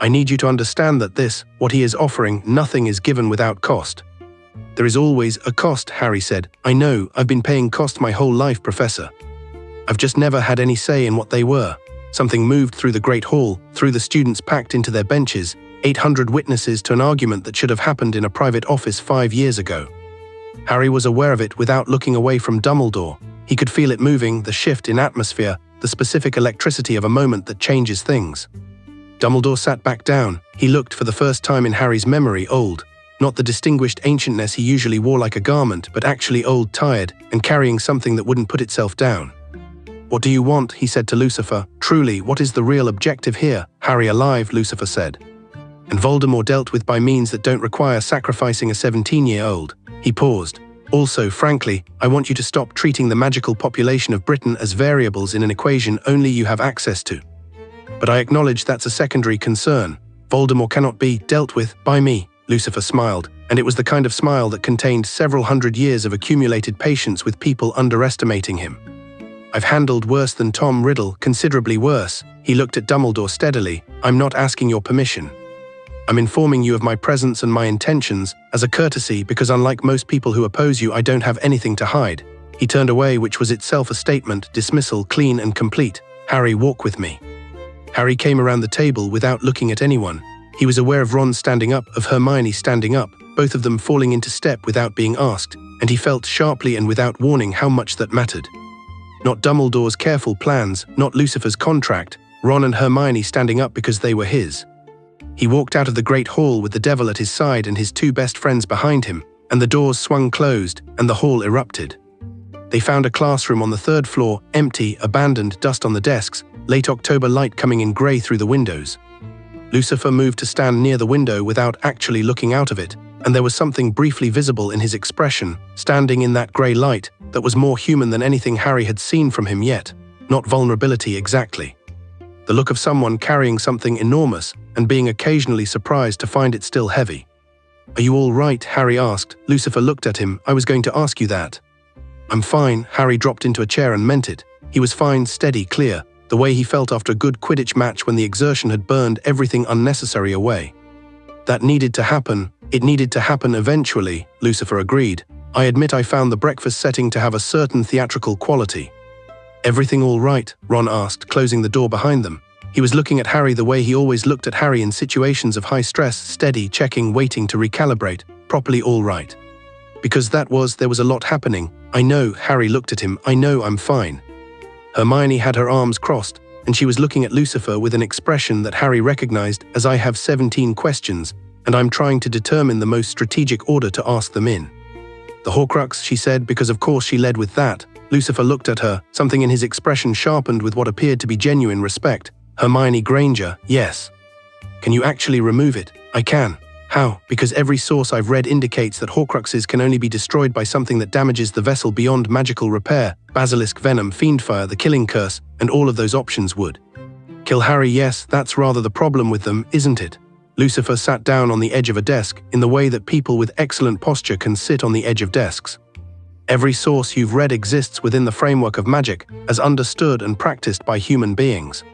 [SPEAKER 1] I need you to understand that this, what he is offering, nothing is given without cost. There is always a cost, Harry said. I know, I've been paying cost my whole life, Professor. I've just never had any say in what they were. Something moved through the great hall, through the students packed into their benches, 800 witnesses to an argument that should have happened in a private office 5 years ago. Harry was aware of it without looking away from Dumbledore. He could feel it moving, the shift in atmosphere, the specific electricity of a moment that changes things. Dumbledore sat back down. He looked for the first time in Harry's memory old. Not the distinguished ancientness he usually wore like a garment, but actually old, tired, and carrying something that wouldn't put itself down. "What do you want?" he said to Lucifer. "Truly, what is the real objective here?" "Harry alive," Lucifer said. "And Voldemort dealt with by means that don't require sacrificing a 17-year-old. He paused. "Also, frankly, I want you to stop treating the magical population of Britain as variables in an equation only you have access to. But I acknowledge that's a secondary concern. Voldemort cannot be dealt with by me." Lucifer smiled, and it was the kind of smile that contained several hundred years of accumulated patience with people underestimating him. "I've handled worse than Tom Riddle, considerably worse." He looked at Dumbledore steadily. "I'm not asking your permission. I'm informing you of my presence and my intentions as a courtesy because unlike most people who oppose you, I don't have anything to hide." He turned away, which was itself a statement, dismissal, clean and complete. "Harry, walk with me." Harry came around the table without looking at anyone. He was aware of Ron standing up, of Hermione standing up, both of them falling into step without being asked, and he felt sharply and without warning how much that mattered. Not Dumbledore's careful plans, not Lucifer's contract, Ron and Hermione standing up because they were his. He walked out of the Great Hall with the devil at his side and his two best friends behind him, and the doors swung closed, and the hall erupted. They found a classroom on the 3rd floor, empty, abandoned, dust on the desks, late October light coming in grey through the windows. Lucifer moved to stand near the window without actually looking out of it, and there was something briefly visible in his expression, standing in that grey light, that was more human than anything Harry had seen from him yet. Not vulnerability exactly. The look of someone carrying something enormous and being occasionally surprised to find it still heavy. "Are you all right?" Harry asked. Lucifer looked at him. "I was going to ask you that." "I'm fine." Harry dropped into a chair and meant it. He was fine, steady, clear, the way he felt after a good Quidditch match when the exertion had burned everything unnecessary away. "That needed to happen. It needed to happen eventually," Lucifer agreed. "I admit I found the breakfast setting to have a certain theatrical quality." "Everything all right?" Ron asked, closing the door behind them. He was looking at Harry the way he always looked at Harry in situations of high stress, steady, checking, waiting to recalibrate. "Properly all right." "Because there was a lot happening." "I know," Harry looked at him. "I know I'm fine." Hermione had her arms crossed, and she was looking at Lucifer with an expression that Harry recognized as "I have 17 questions, and I'm trying to determine the most strategic order to ask them in." "The Horcrux," she said, because of course she led with that. Lucifer looked at her, something in his expression sharpened with what appeared to be genuine respect. "Hermione Granger, yes." "Can you actually remove it?" "I can." "How?" "Because every source I've read indicates that Horcruxes can only be destroyed by something that damages the vessel beyond magical repair. Basilisk venom, fiendfire, the killing curse, and all of those options would kill Harry. Yes, that's rather the problem with them, isn't it?" Lucifer sat down on the edge of a desk, in the way that people with excellent posture can sit on the edge of desks. "Every source you've read exists within the framework of magic, as understood and practiced by human beings.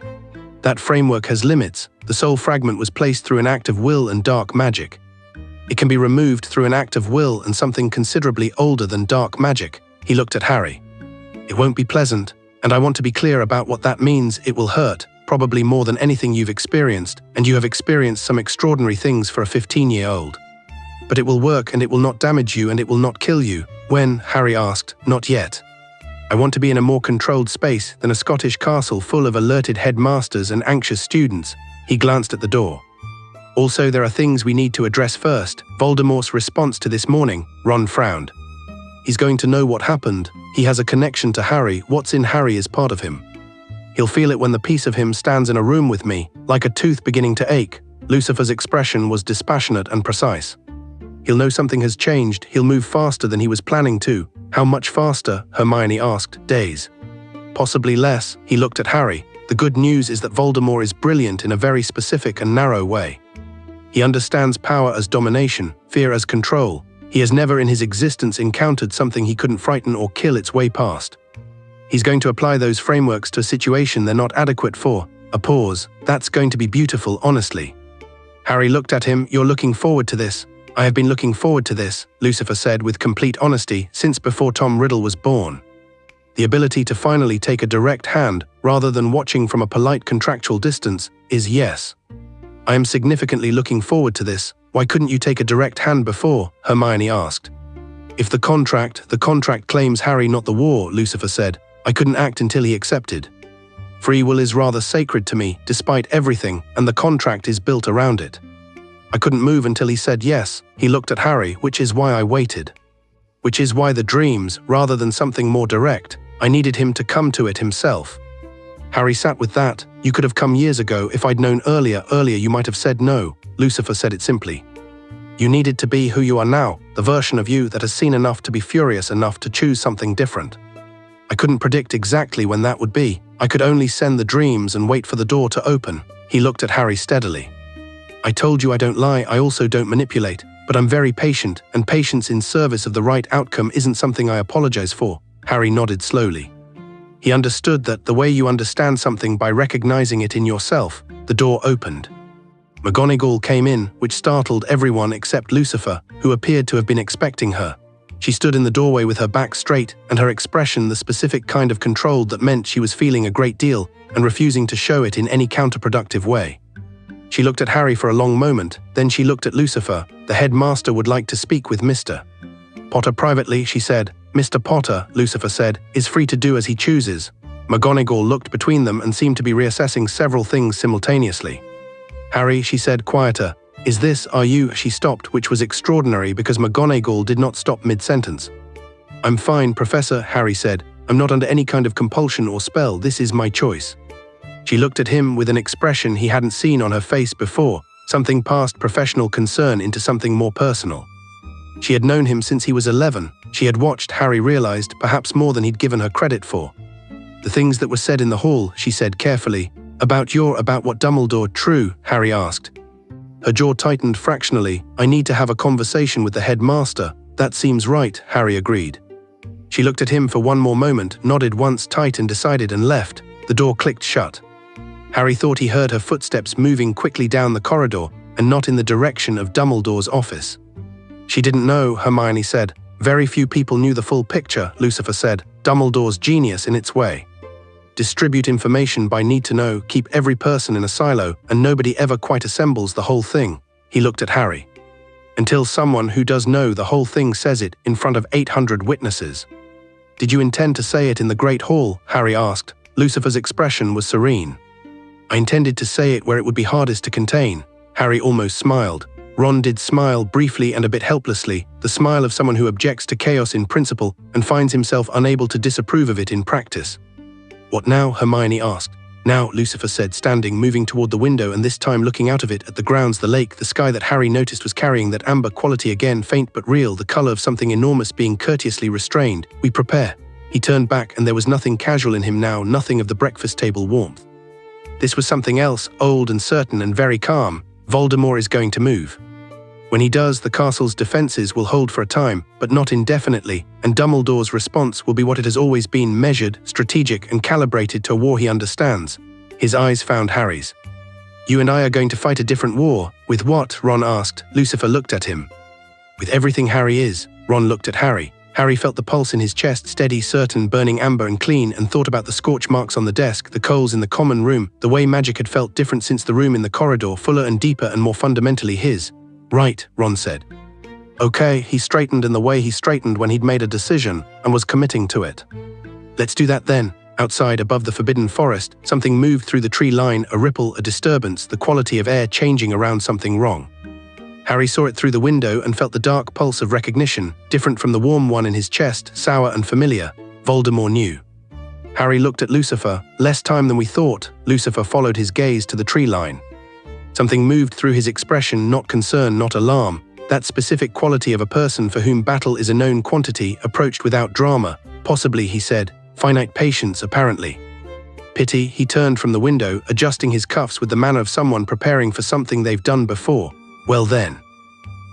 [SPEAKER 1] That framework has limits. The soul fragment was placed through an act of will and dark magic. It can be removed through an act of will and something considerably older than dark magic." He looked at Harry. "It won't be pleasant, and I want to be clear about what that means. It will hurt, probably more than anything you've experienced, and you have experienced some extraordinary things for a 15-year-old. But it will work, and it will not damage you, and it will not kill you." "When?" Harry asked. "Not yet. I want to be in a more controlled space than a Scottish castle full of alerted headmasters and anxious students." He glanced at the door. "Also, there are things we need to address first." Voldemort's response to this morning, Ron frowned. "He's going to know what happened. He has a connection to Harry. What's in Harry is part of him. He'll feel it when the piece of him stands in a room with me, like a tooth beginning to ache." Lucifer's expression was dispassionate and precise. "He'll know something has changed. He'll move faster than he was planning to." "How much faster?" Hermione asked. "Days. Possibly less." He looked at Harry. "The good news is that Voldemort is brilliant in a very specific and narrow way. He understands power as domination, fear as control. He has never in his existence encountered something he couldn't frighten or kill its way past. He's going to apply those frameworks to a situation they're not adequate for." A pause. "That's going to be beautiful, honestly." Harry looked at him. "You're looking forward to this?" "I have been looking forward to this," Lucifer said with complete honesty, "since before Tom Riddle was born. The ability to finally take a direct hand, rather than watching from a polite contractual distance, is yes. I am significantly looking forward to this." "Why couldn't you take a direct hand before?" Hermione asked. "If the contract claims Harry, not the war," Lucifer said. "I couldn't act until he accepted." Free will is rather sacred to me, despite everything, and the contract is built around it. I couldn't move until he said yes. He looked at Harry, which is why I waited. Which is why the dreams, rather than something more direct, I needed him to come to it himself. Harry sat with that. You could have come years ago if I'd known earlier you might have said no. Lucifer said it simply. You needed to be who you are now, the version of you that has seen enough to be furious enough to choose something different. I couldn't predict exactly when that would be. I could only send the dreams and wait for the door to open. He looked at Harry steadily. I told you I don't lie, I also don't manipulate, but I'm very patient, and patience in service of the right outcome isn't something I apologize for. Harry nodded slowly. He understood that the way you understand something by recognizing it in yourself. The door opened. McGonagall came in, which startled everyone except Lucifer, who appeared to have been expecting her. She stood in the doorway with her back straight, and her expression the specific kind of controlled that meant she was feeling a great deal and refusing to show it in any counterproductive way. She looked at Harry for a long moment, then she looked at Lucifer. The headmaster would like to speak with Mr. Potter privately, she said. Mr. Potter, Lucifer said, is free to do as he chooses. McGonagall looked between them and seemed to be reassessing several things simultaneously. Harry, she said, quieter. Is this, are you? She stopped, which was extraordinary because McGonagall did not stop mid-sentence. I'm fine, Professor, Harry said. I'm not under any kind of compulsion or spell, this is my choice. She looked at him with an expression he hadn't seen on her face before, something past professional concern into something more personal. She had known him since he was 11. She had watched, Harry realized, perhaps more than he'd given her credit for. The things that were said in the hall, she said carefully. About what Dumbledore, true, Harry asked. Her jaw tightened fractionally. I need to have a conversation with the headmaster. That seems right, Harry agreed. She looked at him for one more moment, nodded once tight and decided and left. The door clicked shut. Harry thought he heard her footsteps moving quickly down the corridor and not in the direction of Dumbledore's office. She didn't know, Hermione said. Very few people knew the full picture, Lucifer said. Dumbledore's genius in its way. Distribute information by need to know, keep every person in a silo, and nobody ever quite assembles the whole thing. He looked at Harry. Until someone who does know the whole thing says it in front of 800 witnesses. Did you intend to say it in the Great Hall? Harry asked. Lucifer's expression was serene. I intended to say it where it would be hardest to contain. Harry almost smiled. Ron did smile briefly and a bit helplessly, the smile of someone who objects to chaos in principle and finds himself unable to disapprove of it in practice. What now? Hermione asked. Now, Lucifer said, standing, moving toward the window and this time looking out of it at the grounds, the lake, the sky that Harry noticed was carrying that amber quality again, faint but real, the color of something enormous being courteously restrained. We prepare. He turned back and there was nothing casual in him now, nothing of the breakfast table warmth. This was something else, old and certain and very calm. Voldemort is going to move. When he does, the castle's defenses will hold for a time, but not indefinitely, and Dumbledore's response will be what it has always been, measured, strategic, and calibrated to a war he understands. His eyes found Harry's. You and I are going to fight a different war. With what? Ron asked. Lucifer looked at him. With everything Harry is. Ron looked at Harry. Harry felt the pulse in his chest, steady, certain, burning amber and clean, and thought about the scorch marks on the desk, the coals in the common room, the way magic had felt different since the room in the corridor, fuller and deeper and more fundamentally his. Right, Ron said. Okay, he straightened in the way he straightened when he'd made a decision and was committing to it. Let's do that then. Outside, above the forbidden forest, something moved through the tree line, a ripple, a disturbance, the quality of air changing around something wrong. Harry saw it through the window and felt the dark pulse of recognition, different from the warm one in his chest, sour and familiar. Voldemort knew. Harry looked at Lucifer. Less time than we thought. Lucifer followed his gaze to the tree line. Something moved through his expression, not concern, not alarm. That specific quality of a person for whom battle is a known quantity, approached without drama. Possibly, he said. Finite patience, apparently. Pity, he turned from the window, adjusting his cuffs with the manner of someone preparing for something they've done before. Well then.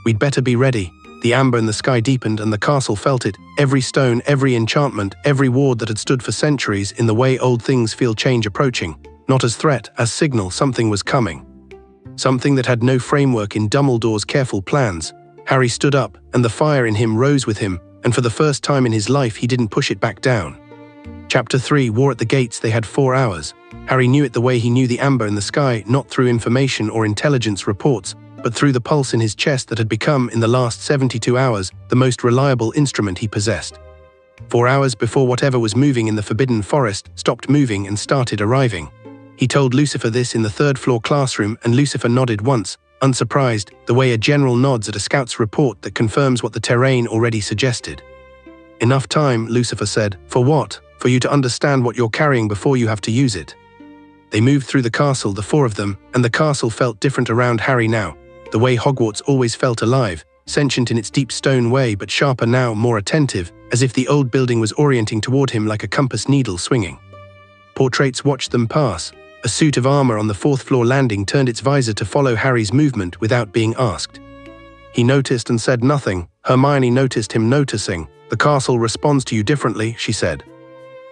[SPEAKER 1] We'd better be ready. The amber in the sky deepened and the castle felt it. Every stone, every enchantment, every ward that had stood for centuries in the way old things feel change approaching. Not as threat, as signal, something was coming. Something that had no framework in Dumbledore's careful plans. Harry stood up, and the fire in him rose with him, and for the first time in his life he didn't push it back down. Chapter 3, War at the Gates. They had 4 hours. Harry knew it the way he knew the amber in the sky, not through information or intelligence reports, but through the pulse in his chest that had become, in the last 72 hours, the most reliable instrument he possessed. 4 hours before whatever was moving in the Forbidden Forest stopped moving and started arriving. He told Lucifer this in the third-floor classroom, and Lucifer nodded once, unsurprised, the way a general nods at a scout's report that confirms what the terrain already suggested. Enough time, Lucifer said. For what? For you to understand what you're carrying before you have to use it. They moved through the castle, the four of them, and the castle felt different around Harry now, the way Hogwarts always felt alive, sentient in its deep stone way, but sharper now, more attentive, as if the old building was orienting toward him like a compass needle swinging. Portraits watched them pass. A suit of armor on the fourth-floor landing turned its visor to follow Harry's movement without being asked. He noticed and said nothing. Hermione noticed him noticing. The castle responds to you differently, she said.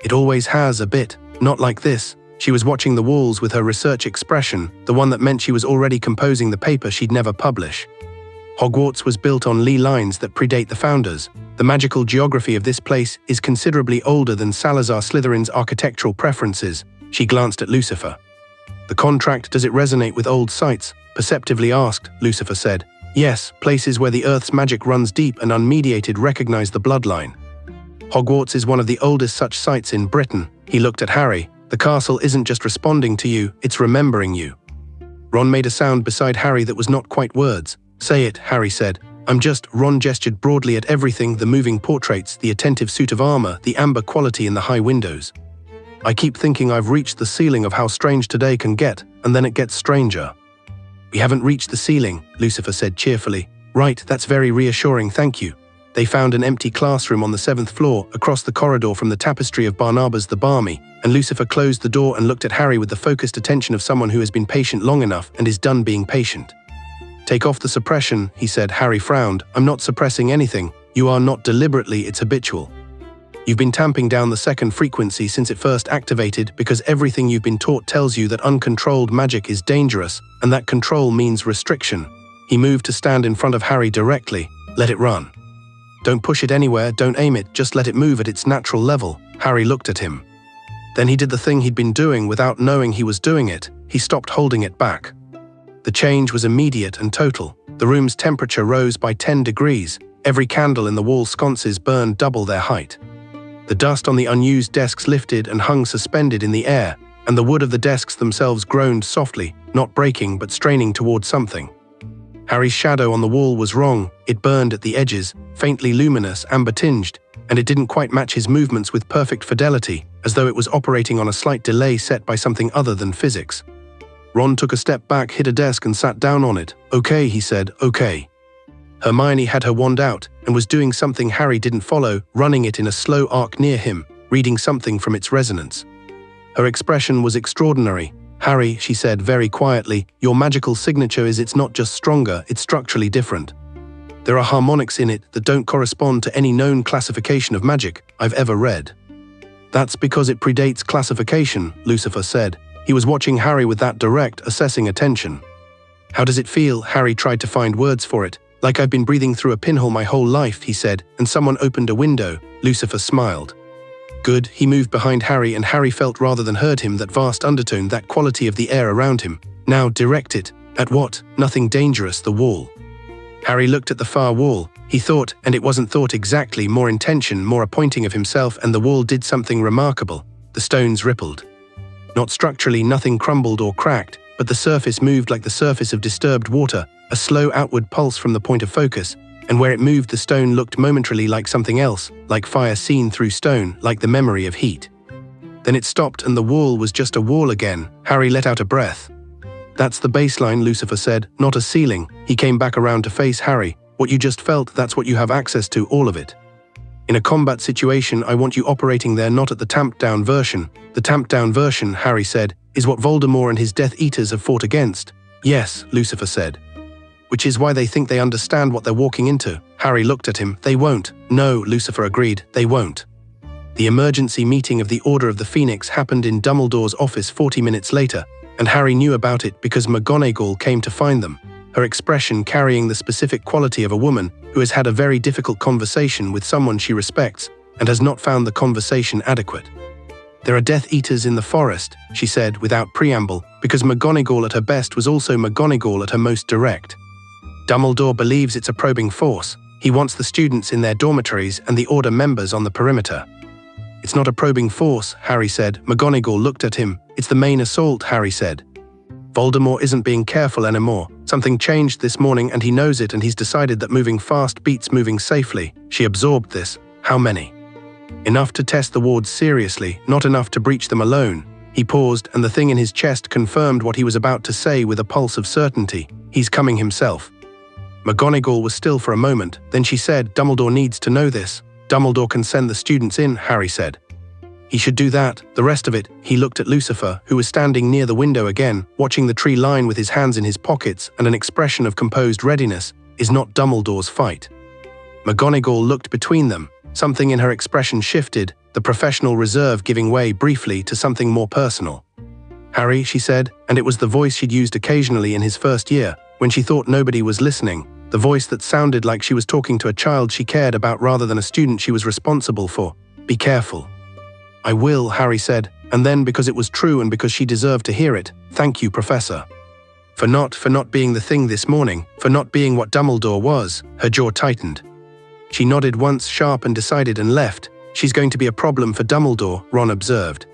[SPEAKER 1] It always has a bit, not like this. She was watching the walls with her research expression, the one that meant she was already composing the paper she'd never publish. Hogwarts was built on ley lines that predate the founders. The magical geography of this place is considerably older than Salazar Slytherin's architectural preferences. She glanced at Lucifer. The contract, does it resonate with old sites? Perceptively asked, Lucifer said. Yes, places where the Earth's magic runs deep and unmediated recognize the bloodline. Hogwarts is one of the oldest such sites in Britain. He looked at Harry. The castle isn't just responding to you, it's remembering you. Ron made a sound beside Harry that was not quite words. Say it, Harry said. Ron gestured broadly at everything, the moving portraits, the attentive suit of armor, the amber quality in the high windows. I keep thinking I've reached the ceiling of how strange today can get, and then it gets stranger. We haven't reached the ceiling, Lucifer said cheerfully. Right, that's very reassuring, thank you. They found an empty classroom on the 7th floor, across the corridor from the tapestry of Barnabas the Barmy, and Lucifer closed the door and looked at Harry with the focused attention of someone who has been patient long enough and is done being patient. Take off the suppression, he said. Harry frowned. I'm not suppressing anything. You are not deliberately, it's habitual. You've been tamping down the second frequency since it first activated because everything you've been taught tells you that uncontrolled magic is dangerous, and that control means restriction. He moved to stand in front of Harry directly. Let it run. Don't push it anywhere, don't aim it, just let it move at its natural level. Harry looked at him. Then he did the thing he'd been doing without knowing he was doing it. He stopped holding it back. The change was immediate and total. The room's temperature rose by 10 degrees. Every candle in the wall sconces burned double their height. The dust on the unused desks lifted and hung suspended in the air, and the wood of the desks themselves groaned softly, not breaking but straining toward something. Harry's shadow on the wall was wrong. It burned at the edges, faintly luminous, amber-tinged, and it didn't quite match his movements with perfect fidelity, as though it was operating on a slight delay set by something other than physics. Ron took a step back, hit a desk and sat down on it. Okay, he said, okay. Hermione had her wand out and was doing something Harry didn't follow, running it in a slow arc near him, reading something from its resonance. Her expression was extraordinary. Harry, she said very quietly, your magical signature is it's not just stronger, it's structurally different. There are harmonics in it that don't correspond to any known classification of magic I've ever read. That's because it predates classification, Lucifer said. He was watching Harry with that direct, assessing attention. How does it feel? Harry tried to find words for it. Like I've been breathing through a pinhole my whole life, he said, and someone opened a window. Lucifer smiled. Good. He moved behind Harry, and Harry felt rather than heard him that vast undertone, that quality of the air around him. Now direct it. At what? Nothing dangerous, the wall. Harry looked at the far wall. He thought, and it wasn't thought exactly, more intention, more a pointing of himself, and the wall did something remarkable. The stones rippled. Not structurally, nothing crumbled or cracked, but the surface moved like the surface of disturbed water, a slow outward pulse from the point of focus, and where it moved the stone looked momentarily like something else, like fire seen through stone, like the memory of heat. Then it stopped and the wall was just a wall again. Harry let out a breath. That's the baseline, Lucifer said, not a ceiling. He came back around to face Harry. What you just felt, that's what you have access to, all of it. In a combat situation, I want you operating there, not at the tamped-down version. The tamped-down version, Harry said, is what Voldemort and his Death Eaters have fought against. Yes, Lucifer said. Which is why they think they understand what they're walking into. Harry looked at him. They won't. No, Lucifer agreed, they won't. The emergency meeting of the Order of the Phoenix happened in Dumbledore's office 40 minutes later, and Harry knew about it because McGonagall came to find them, her expression carrying the specific quality of a woman who has had a very difficult conversation with someone she respects and has not found the conversation adequate. There are Death Eaters in the forest, she said without preamble, because McGonagall at her best was also McGonagall at her most direct. Dumbledore believes it's a probing force. He wants the students in their dormitories and the Order members on the perimeter. It's not a probing force, Harry said. McGonagall looked at him. It's the main assault, Harry said. Voldemort isn't being careful anymore. Something changed this morning and he knows it, and he's decided that moving fast beats moving safely. She absorbed this. How many? Enough to test the wards seriously, not enough to breach them alone. He paused, and the thing in his chest confirmed what he was about to say with a pulse of certainty. He's coming himself. McGonagall was still for a moment, then she said, Dumbledore needs to know this. Dumbledore can send the students in, Harry said. He should do that. The rest of it, he looked at Lucifer, who was standing near the window again, watching the tree line with his hands in his pockets and an expression of composed readiness, is not Dumbledore's fight. McGonagall looked between them. Something in her expression shifted, the professional reserve giving way briefly to something more personal. Harry, she said, and it was the voice she'd used occasionally in his first year, when she thought nobody was listening, the voice that sounded like she was talking to a child she cared about rather than a student she was responsible for. Be careful. I will, Harry said, and then, because it was true and because she deserved to hear it, thank you, Professor. For not being the thing this morning, for not being what Dumbledore was. Her jaw tightened. She nodded once, sharp and decided, and left. She's going to be a problem for Dumbledore, Ron observed.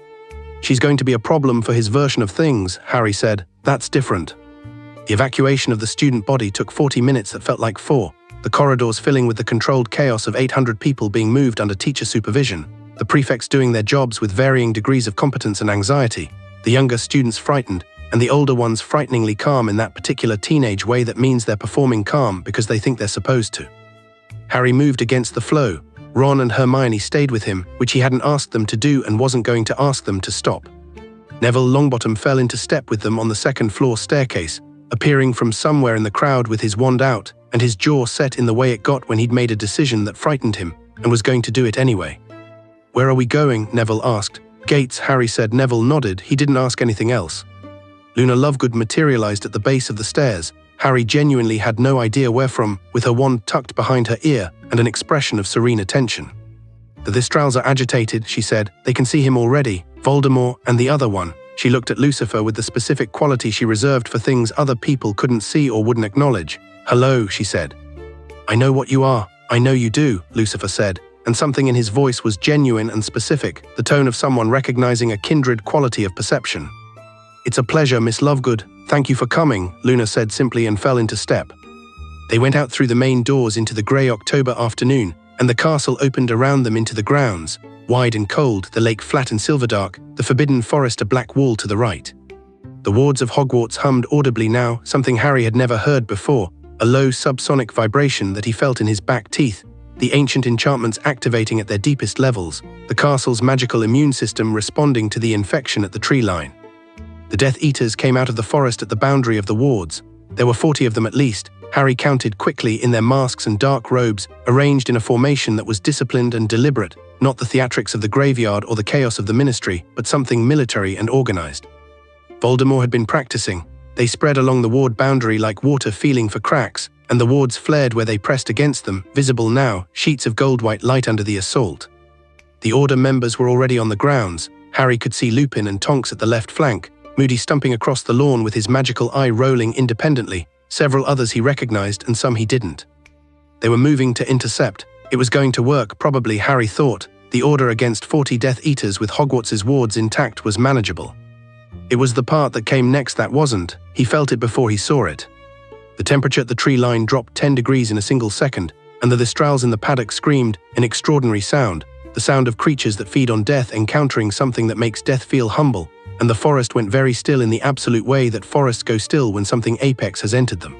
[SPEAKER 1] She's going to be a problem for his version of things, Harry said. That's different. The evacuation of the student body took 40 minutes that felt like 4, the corridors filling with the controlled chaos of 800 people being moved under teacher supervision, the prefects doing their jobs with varying degrees of competence and anxiety, the younger students frightened, and the older ones frighteningly calm in that particular teenage way that means they're performing calm because they think they're supposed to. Harry moved against the flow. Ron and Hermione stayed with him, which he hadn't asked them to do and wasn't going to ask them to stop. Neville Longbottom fell into step with them on the second-floor staircase, appearing from somewhere in the crowd with his wand out, and his jaw set in the way it got when he'd made a decision that frightened him, and was going to do it anyway. Where are we going? Neville asked. Gates, Harry said. Neville nodded. He didn't ask anything else. Luna Lovegood materialized at the base of the stairs. Harry genuinely had no idea where from, with her wand tucked behind her ear and an expression of serene attention. The Thestrals are agitated, she said. They can see him already. Voldemort and the other one. She looked at Lucifer with the specific quality she reserved for things other people couldn't see or wouldn't acknowledge. Hello, she said. I know what you are. I know you do, Lucifer said, and something in his voice was genuine and specific, the tone of someone recognizing a kindred quality of perception. It's a pleasure, Miss Lovegood. Thank you for coming, Luna said simply and fell into step. They went out through the main doors into the grey October afternoon, and the castle opened around them into the grounds, wide and cold, the lake flat and silverdark, the forbidden forest a black wall to the right. The wards of Hogwarts hummed audibly now, something Harry had never heard before, a low subsonic vibration that he felt in his back teeth, the ancient enchantments activating at their deepest levels, the castle's magical immune system responding to the infection at the tree line. The Death Eaters came out of the forest at the boundary of the wards. There were 40 of them at least. Harry counted quickly, in their masks and dark robes, arranged in a formation that was disciplined and deliberate, not the theatrics of the graveyard or the chaos of the ministry, but something military and organized. Voldemort had been practicing. They spread along the ward boundary like water feeling for cracks, and the wards flared where they pressed against them, visible now, sheets of gold-white light under the assault. The Order members were already on the grounds. Harry could see Lupin and Tonks at the left flank, Moody stumping across the lawn with his magical eye rolling independently, several others he recognized and some he didn't. They were moving to intercept. It was going to work, probably, Harry thought. The order against 40 Death Eaters with Hogwarts' wards intact was manageable. It was the part that came next that wasn't. He felt it before he saw it. The temperature at the tree line dropped 10 degrees in a single second, and the Thestrals in the paddock screamed, an extraordinary sound, the sound of creatures that feed on death encountering something that makes death feel humble, and the forest went very still in the absolute way that forests go still when something apex has entered them.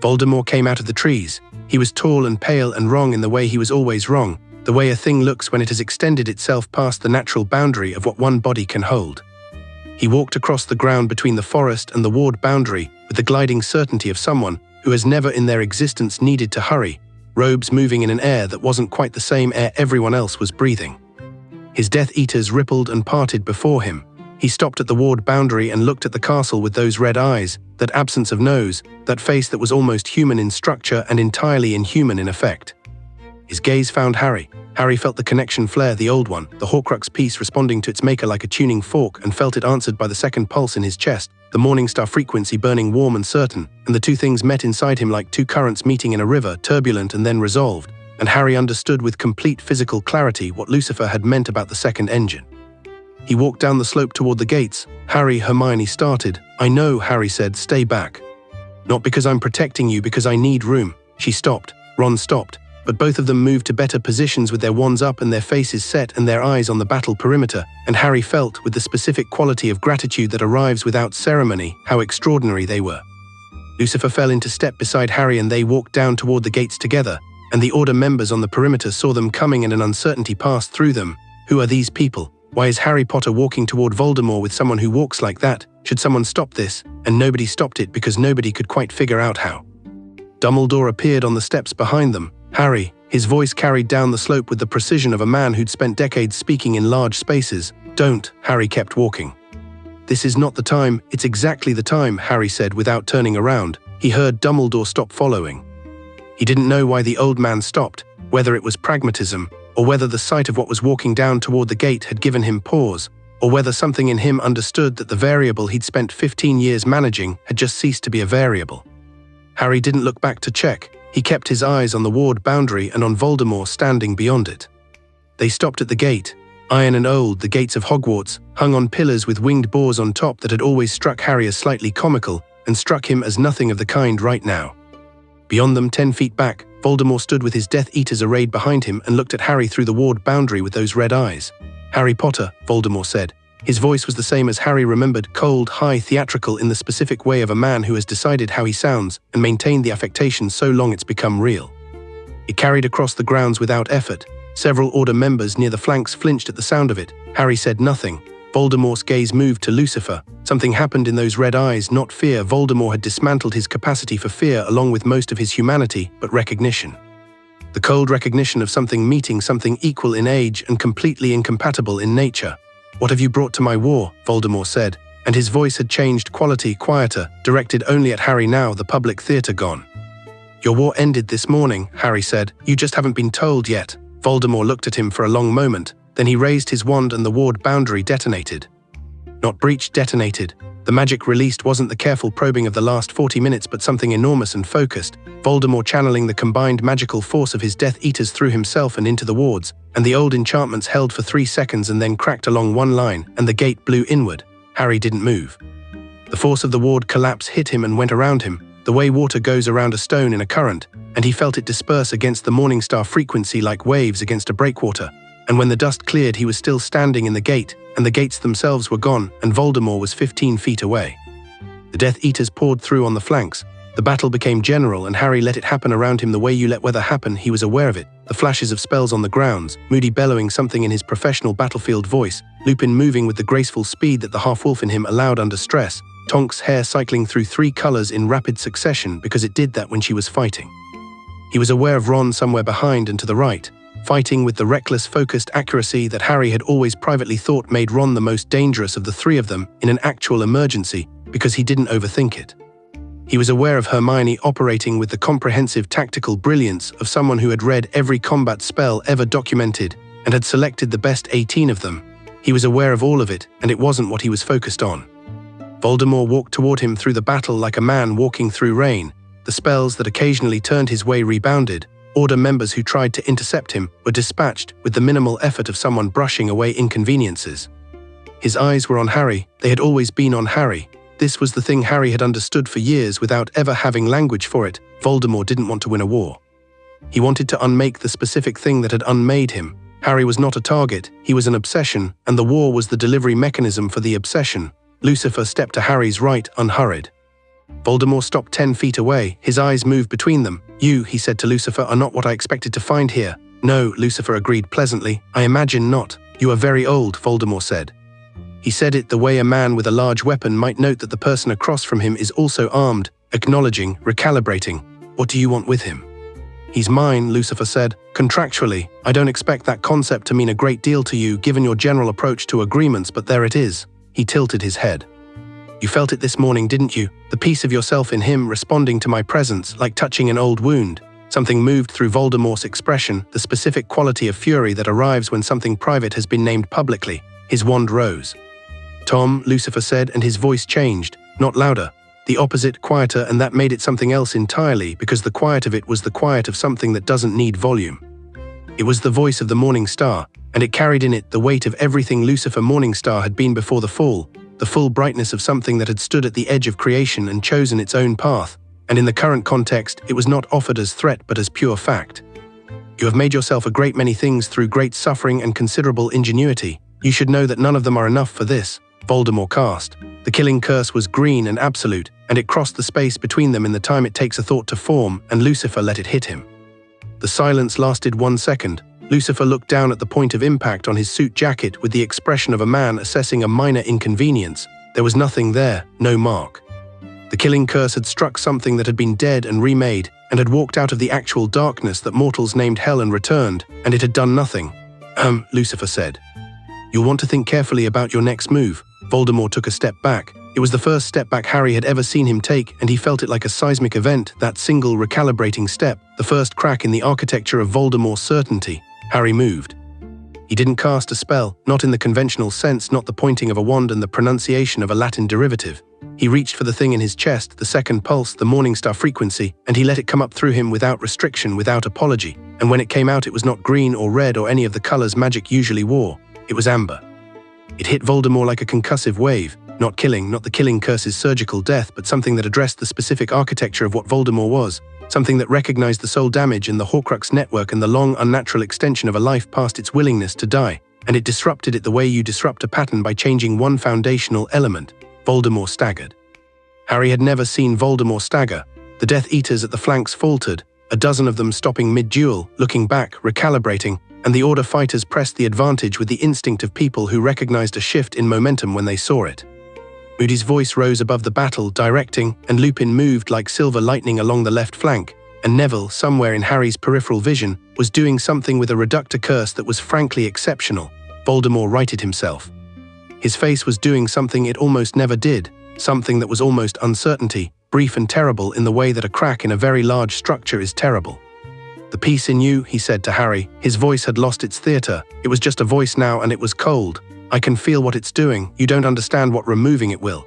[SPEAKER 1] Voldemort came out of the trees. He was tall and pale and wrong in the way he was always wrong, the way a thing looks when it has extended itself past the natural boundary of what one body can hold. He walked across the ground between the forest and the ward boundary with the gliding certainty of someone who has never in their existence needed to hurry, robes moving in an air that wasn't quite the same air everyone else was breathing. His Death Eaters rippled and parted before him. He stopped at the ward boundary and looked at the castle with those red eyes, that absence of nose, that face that was almost human in structure and entirely inhuman in effect. His gaze found Harry. Harry felt the connection flare, the old one, the Horcrux piece responding to its maker like a tuning fork, and felt it answered by the second pulse in his chest, the Morningstar frequency burning warm and certain, and the two things met inside him like two currents meeting in a river, turbulent and then resolved, and Harry understood with complete physical clarity what Lucifer had meant about the second engine. He walked down the slope toward the gates. "Harry," Hermione started. "I know," Harry said, "stay back." "Not because I'm protecting you, because I need room." She stopped. Ron stopped, but both of them moved to better positions with their wands up and their faces set and their eyes on the battle perimeter, and Harry felt, with the specific quality of gratitude that arrives without ceremony, how extraordinary they were. Lucifer fell into step beside Harry and they walked down toward the gates together, and the Order members on the perimeter saw them coming and an uncertainty passed through them. Who are these people? Why is Harry Potter walking toward Voldemort with someone who walks like that? Should someone stop this? And nobody stopped it because nobody could quite figure out how. Dumbledore appeared on the steps behind them. "Harry," his voice carried down the slope with the precision of a man who'd spent decades speaking in large spaces. "Don't," Harry kept walking. "This is not the time, it's exactly the time," Harry said without turning around. He heard Dumbledore stop following. He didn't know why the old man stopped, whether it was pragmatism, or whether the sight of what was walking down toward the gate had given him pause, or whether something in him understood that the variable he'd spent 15 years managing had just ceased to be a variable. Harry didn't look back to check. He kept his eyes on the ward boundary and on Voldemort standing beyond it. They stopped at the gate. Iron and old, the gates of Hogwarts, hung on pillars with winged boars on top that had always struck Harry as slightly comical, and struck him as nothing of the kind right now. Beyond them, 10 feet back, Voldemort stood with his Death Eaters arrayed behind him and looked at Harry through the ward boundary with those red eyes. "Harry Potter," Voldemort said. His voice was the same as Harry remembered, cold, high, theatrical in the specific way of a man who has decided how he sounds and maintained the affectation so long it's become real. It carried across the grounds without effort. Several Order members near the flanks flinched at the sound of it. Harry said nothing. Voldemort's gaze moved to Lucifer. Something happened in those red eyes, not fear. Voldemort had dismantled his capacity for fear along with most of his humanity, but recognition. The cold recognition of something meeting something equal in age and completely incompatible in nature. "What have you brought to my war?" Voldemort said, and his voice had changed quality, quieter, directed only at Harry now, the public theater gone. "Your war ended this morning," Harry said. "You just haven't been told yet." Voldemort looked at him for a long moment, then he raised his wand and the ward boundary detonated. Not breached, detonated. The magic released wasn't the careful probing of the last 40 minutes but something enormous and focused, Voldemort channeling the combined magical force of his Death Eaters through himself and into the wards, and the old enchantments held for 3 seconds and then cracked along one line, and the gate blew inward. Harry didn't move. The force of the ward collapse hit him and went around him, the way water goes around a stone in a current, and he felt it disperse against the Morningstar frequency like waves against a breakwater. And when the dust cleared, he was still standing in the gate, and the gates themselves were gone, and Voldemort was 15 feet away. The Death Eaters poured through on the flanks. The battle became general, and Harry let it happen around him the way you let weather happen. He was aware of it. The flashes of spells on the grounds, Moody bellowing something in his professional battlefield voice, Lupin moving with the graceful speed that the half-wolf in him allowed under stress, Tonk's hair cycling through 3 colors in rapid succession because it did that when she was fighting. He was aware of Ron somewhere behind and to the right, fighting with the reckless, focused accuracy that Harry had always privately thought made Ron the most dangerous of the 3 of them in an actual emergency because he didn't overthink it. He was aware of Hermione operating with the comprehensive tactical brilliance of someone who had read every combat spell ever documented and had selected the best 18 of them. He was aware of all of it, and it wasn't what he was focused on. Voldemort walked toward him through the battle like a man walking through rain. The spells that occasionally turned his way rebounded. Order members who tried to intercept him were dispatched with the minimal effort of someone brushing away inconveniences. His eyes were on Harry. They had always been on Harry. This was the thing Harry had understood for years without ever having language for it. Voldemort didn't want to win a war. He wanted to unmake the specific thing that had unmade him. Harry was not a target, he was an obsession, and the war was the delivery mechanism for the obsession. Lucifer stepped to Harry's right, unhurried. Voldemort stopped 10 feet away. His eyes moved between them. "You," he said to Lucifer, "are not what I expected to find here." "No," Lucifer agreed pleasantly. "I imagine not. You are very old," Voldemort said. He said it the way a man with a large weapon might note that the person across from him is also armed, acknowledging, recalibrating. "What do you want with him?" "He's mine," Lucifer said. "Contractually, I don't expect that concept to mean a great deal to you given your general approach to agreements, but there it is." He tilted his head. "You felt it this morning, didn't you? The piece of yourself in him responding to my presence, like touching an old wound." Something moved through Voldemort's expression, the specific quality of fury that arrives when something private has been named publicly. His wand rose. "Tom," Lucifer said, and his voice changed. Not louder. The opposite, quieter, and that made it something else entirely, because the quiet of it was the quiet of something that doesn't need volume. It was the voice of the Morningstar, and it carried in it the weight of everything Lucifer Morningstar had been before the fall, the full brightness of something that had stood at the edge of creation and chosen its own path, and in the current context, it was not offered as threat but as pure fact. You have made yourself a great many things through great suffering and considerable ingenuity. You should know that none of them are enough for this. Voldemort cast. The killing curse was green and absolute, and it crossed the space between them in the time it takes a thought to form, and Lucifer let it hit him. The silence lasted 1 second. Lucifer looked down at the point of impact on his suit jacket with the expression of a man assessing a minor inconvenience. There was nothing there, no mark. The killing curse had struck something that had been dead and remade, and had walked out of the actual darkness that mortals named hell and returned, and it had done nothing. Lucifer said. You'll want to think carefully about your next move. Voldemort took a step back. It was the first step back Harry had ever seen him take, and he felt it like a seismic event, that single recalibrating step, the first crack in the architecture of Voldemort's certainty. Harry moved. He didn't cast a spell, not in the conventional sense, not the pointing of a wand and the pronunciation of a Latin derivative. He reached for the thing in his chest, the second pulse, the Morningstar frequency, and he let it come up through him without restriction, without apology. And when it came out, it was not green or red or any of the colors magic usually wore. It was amber. It hit Voldemort like a concussive wave, not killing, not the killing curse's surgical death, but something that addressed the specific architecture of what Voldemort was, something that recognized the soul damage and the Horcrux network and the long, unnatural extension of a life past its willingness to die, and it disrupted it the way you disrupt a pattern by changing one foundational element. Voldemort staggered. Harry had never seen Voldemort stagger. The Death Eaters at the flanks faltered, a dozen of them stopping mid-duel, looking back, recalibrating, and the Order fighters pressed the advantage with the instinct of people who recognized a shift in momentum when they saw it. Moody's voice rose above the battle, directing, and Lupin moved like silver lightning along the left flank, and Neville, somewhere in Harry's peripheral vision, was doing something with a reductor curse that was frankly exceptional. Voldemort righted himself. His face was doing something it almost never did, something that was almost uncertainty, brief and terrible in the way that a crack in a very large structure is terrible. The peace in you, he said to Harry. His voice had lost its theater. It was just a voice now, and it was cold. I can feel what it's doing. You don't understand what removing it will.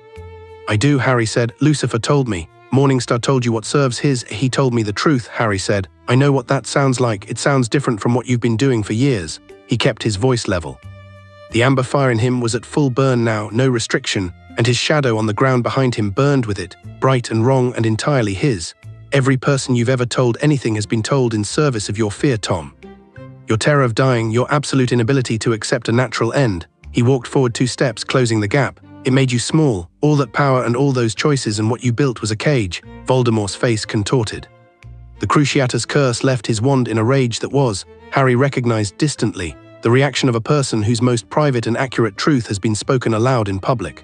[SPEAKER 1] I do, Harry said. Lucifer told me. Morningstar told you what serves his. He told me the truth, Harry said. I know what that sounds like. It sounds different from what you've been doing for years. He kept his voice level. The amber fire in him was at full burn now, no restriction, and his shadow on the ground behind him burned with it, bright and wrong and entirely his. Every person you've ever told anything has been told in service of your fear, Tom. Your terror of dying, your absolute inability to accept a natural end. He walked forward 2 steps, closing the gap. It made you small. All that power and all those choices and what you built was a cage. Voldemort's face contorted. The Cruciatus curse left his wand in a rage that was, Harry recognized distantly, the reaction of a person whose most private and accurate truth has been spoken aloud in public.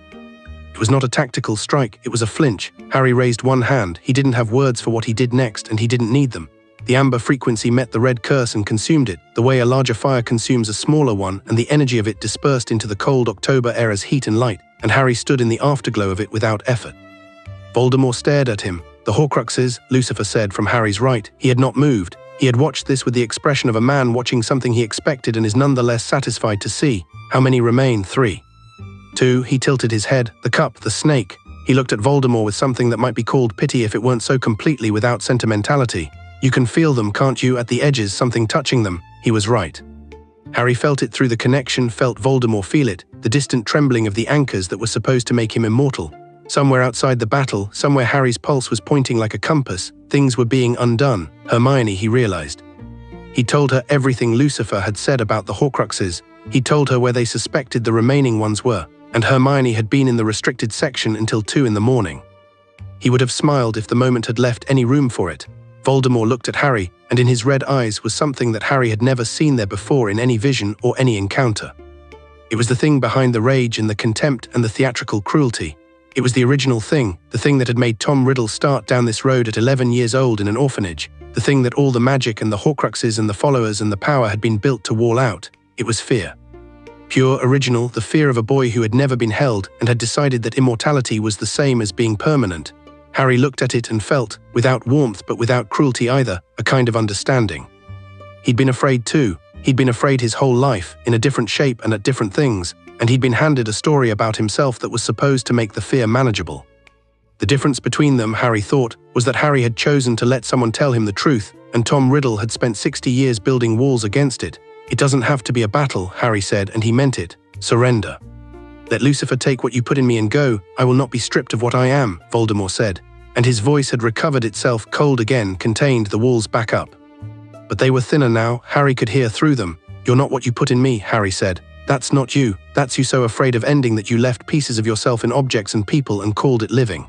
[SPEAKER 1] It was not a tactical strike, it was a flinch. Harry raised one hand. He didn't have words for what he did next, and he didn't need them. The amber frequency met the red curse and consumed it, the way a larger fire consumes a smaller one, and the energy of it dispersed into the cold October air as heat and light, and Harry stood in the afterglow of it without effort. Voldemort stared at him. The Horcruxes, Lucifer said from Harry's right. He had not moved. He had watched this with the expression of a man watching something he expected and is nonetheless satisfied to see. How many remain? 3. 2. He tilted his head. The cup, the snake. He looked at Voldemort with something that might be called pity if it weren't so completely without sentimentality. You can feel them, can't you, at the edges, something touching them. He was right. Harry felt it through the connection, felt Voldemort feel it, the distant trembling of the anchors that were supposed to make him immortal. Somewhere outside the battle, somewhere Harry's pulse was pointing like a compass, things were being undone. Hermione, he realized. He told her everything Lucifer had said about the Horcruxes. He told her where they suspected the remaining ones were, and Hermione had been in the restricted section until 2 in the morning. He would have smiled if the moment had left any room for it. Voldemort looked at Harry, and in his red eyes was something that Harry had never seen there before in any vision or any encounter. It was the thing behind the rage and the contempt and the theatrical cruelty. It was the original thing, the thing that had made Tom Riddle start down this road at 11 years old in an orphanage, the thing that all the magic and the Horcruxes and the followers and the power had been built to wall out. It was fear. Pure, original, the fear of a boy who had never been held and had decided that immortality was the same as being permanent. Harry looked at it and felt, without warmth but without cruelty either, a kind of understanding. He'd been afraid too. He'd been afraid his whole life, in a different shape and at different things, and he'd been handed a story about himself that was supposed to make the fear manageable. The difference between them, Harry thought, was that Harry had chosen to let someone tell him the truth, and Tom Riddle had spent 60 years building walls against it. It doesn't have to be a battle, Harry said, and he meant it. Surrender. Let Lucifer take what you put in me and go. I will not be stripped of what I am, Voldemort said, and his voice had recovered itself, cold again, contained the walls back up. But they were thinner now, Harry could hear through them. You're not what you put in me, Harry said. That's not you. That's you so afraid of ending that you left pieces of yourself in objects and people and called it living.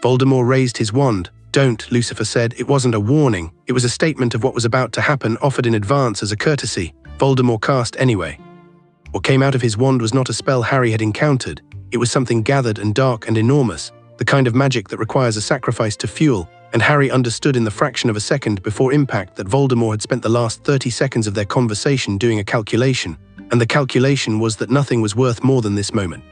[SPEAKER 1] Voldemort raised his wand. Don't, Lucifer said. It wasn't a warning. It was a statement of what was about to happen, offered in advance as a courtesy. Voldemort cast anyway. What came out of his wand was not a spell Harry had encountered. It was something gathered and dark and enormous, the kind of magic that requires a sacrifice to fuel, and Harry understood in the fraction of a second before impact that Voldemort had spent the last 30 seconds of their conversation doing a calculation, and the calculation was that nothing was worth more than this moment.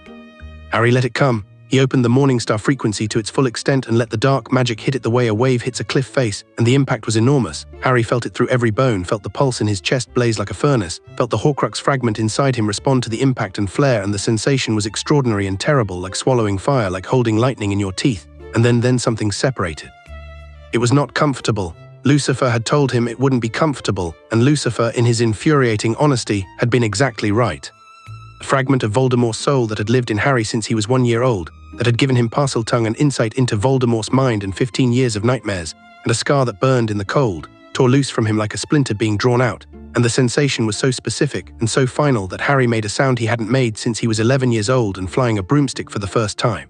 [SPEAKER 1] Harry let it come. He opened the Morningstar frequency to its full extent and let the dark magic hit it the way a wave hits a cliff face, and the impact was enormous. Harry felt it through every bone, felt the pulse in his chest blaze like a furnace, felt the Horcrux fragment inside him respond to the impact and flare, and the sensation was extraordinary and terrible, like swallowing fire, like holding lightning in your teeth, and then something separated. It was not comfortable. Lucifer had told him it wouldn't be comfortable, and Lucifer, in his infuriating honesty, had been exactly right. A fragment of Voldemort's soul that had lived in Harry since he was 1 year old, that had given him Parseltongue and insight into Voldemort's mind and 15 years of nightmares, and a scar that burned in the cold, tore loose from him like a splinter being drawn out, and the sensation was so specific and so final that Harry made a sound he hadn't made since he was 11 years old and flying a broomstick for the first time.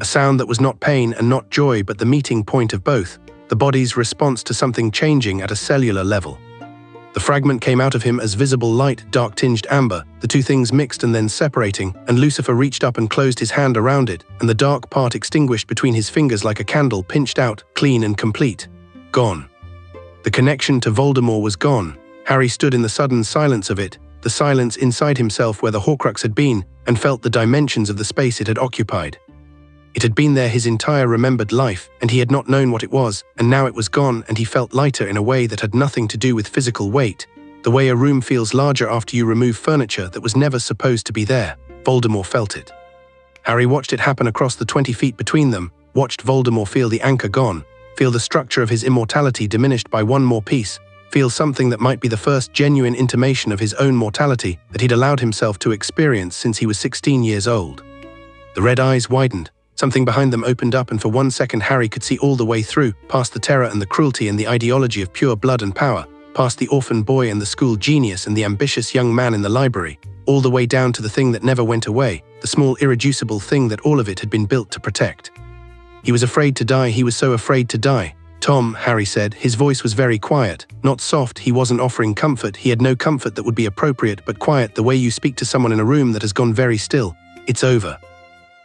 [SPEAKER 1] A sound that was not pain and not joy, but the meeting point of both, the body's response to something changing at a cellular level. The fragment came out of him as visible light, dark-tinged amber, the two things mixed and then separating, and Lucifer reached up and closed his hand around it, and the dark part extinguished between his fingers like a candle, pinched out, clean and complete. Gone. The connection to Voldemort was gone. Harry stood in the sudden silence of it, the silence inside himself where the Horcrux had been, and felt the dimensions of the space it had occupied. It had been there his entire remembered life, and he had not known what it was, and now it was gone, and he felt lighter in a way that had nothing to do with physical weight, the way a room feels larger after you remove furniture that was never supposed to be there. Voldemort felt it. Harry watched it happen across the 20 feet between them, watched Voldemort feel the anchor gone, feel the structure of his immortality diminished by one more piece, feel something that might be the first genuine intimation of his own mortality that he'd allowed himself to experience since he was 16 years old. The red eyes widened. Something behind them opened up, and for 1 second Harry could see all the way through, past the terror and the cruelty and the ideology of pure blood and power, past the orphan boy and the school genius and the ambitious young man in the library, all the way down to the thing that never went away, the small irreducible thing that all of it had been built to protect. He was afraid to die, he was so afraid to die. Tom, Harry said, his voice was very quiet, not soft, he wasn't offering comfort, he had no comfort that would be appropriate, but quiet, the way you speak to someone in a room that has gone very still. It's over.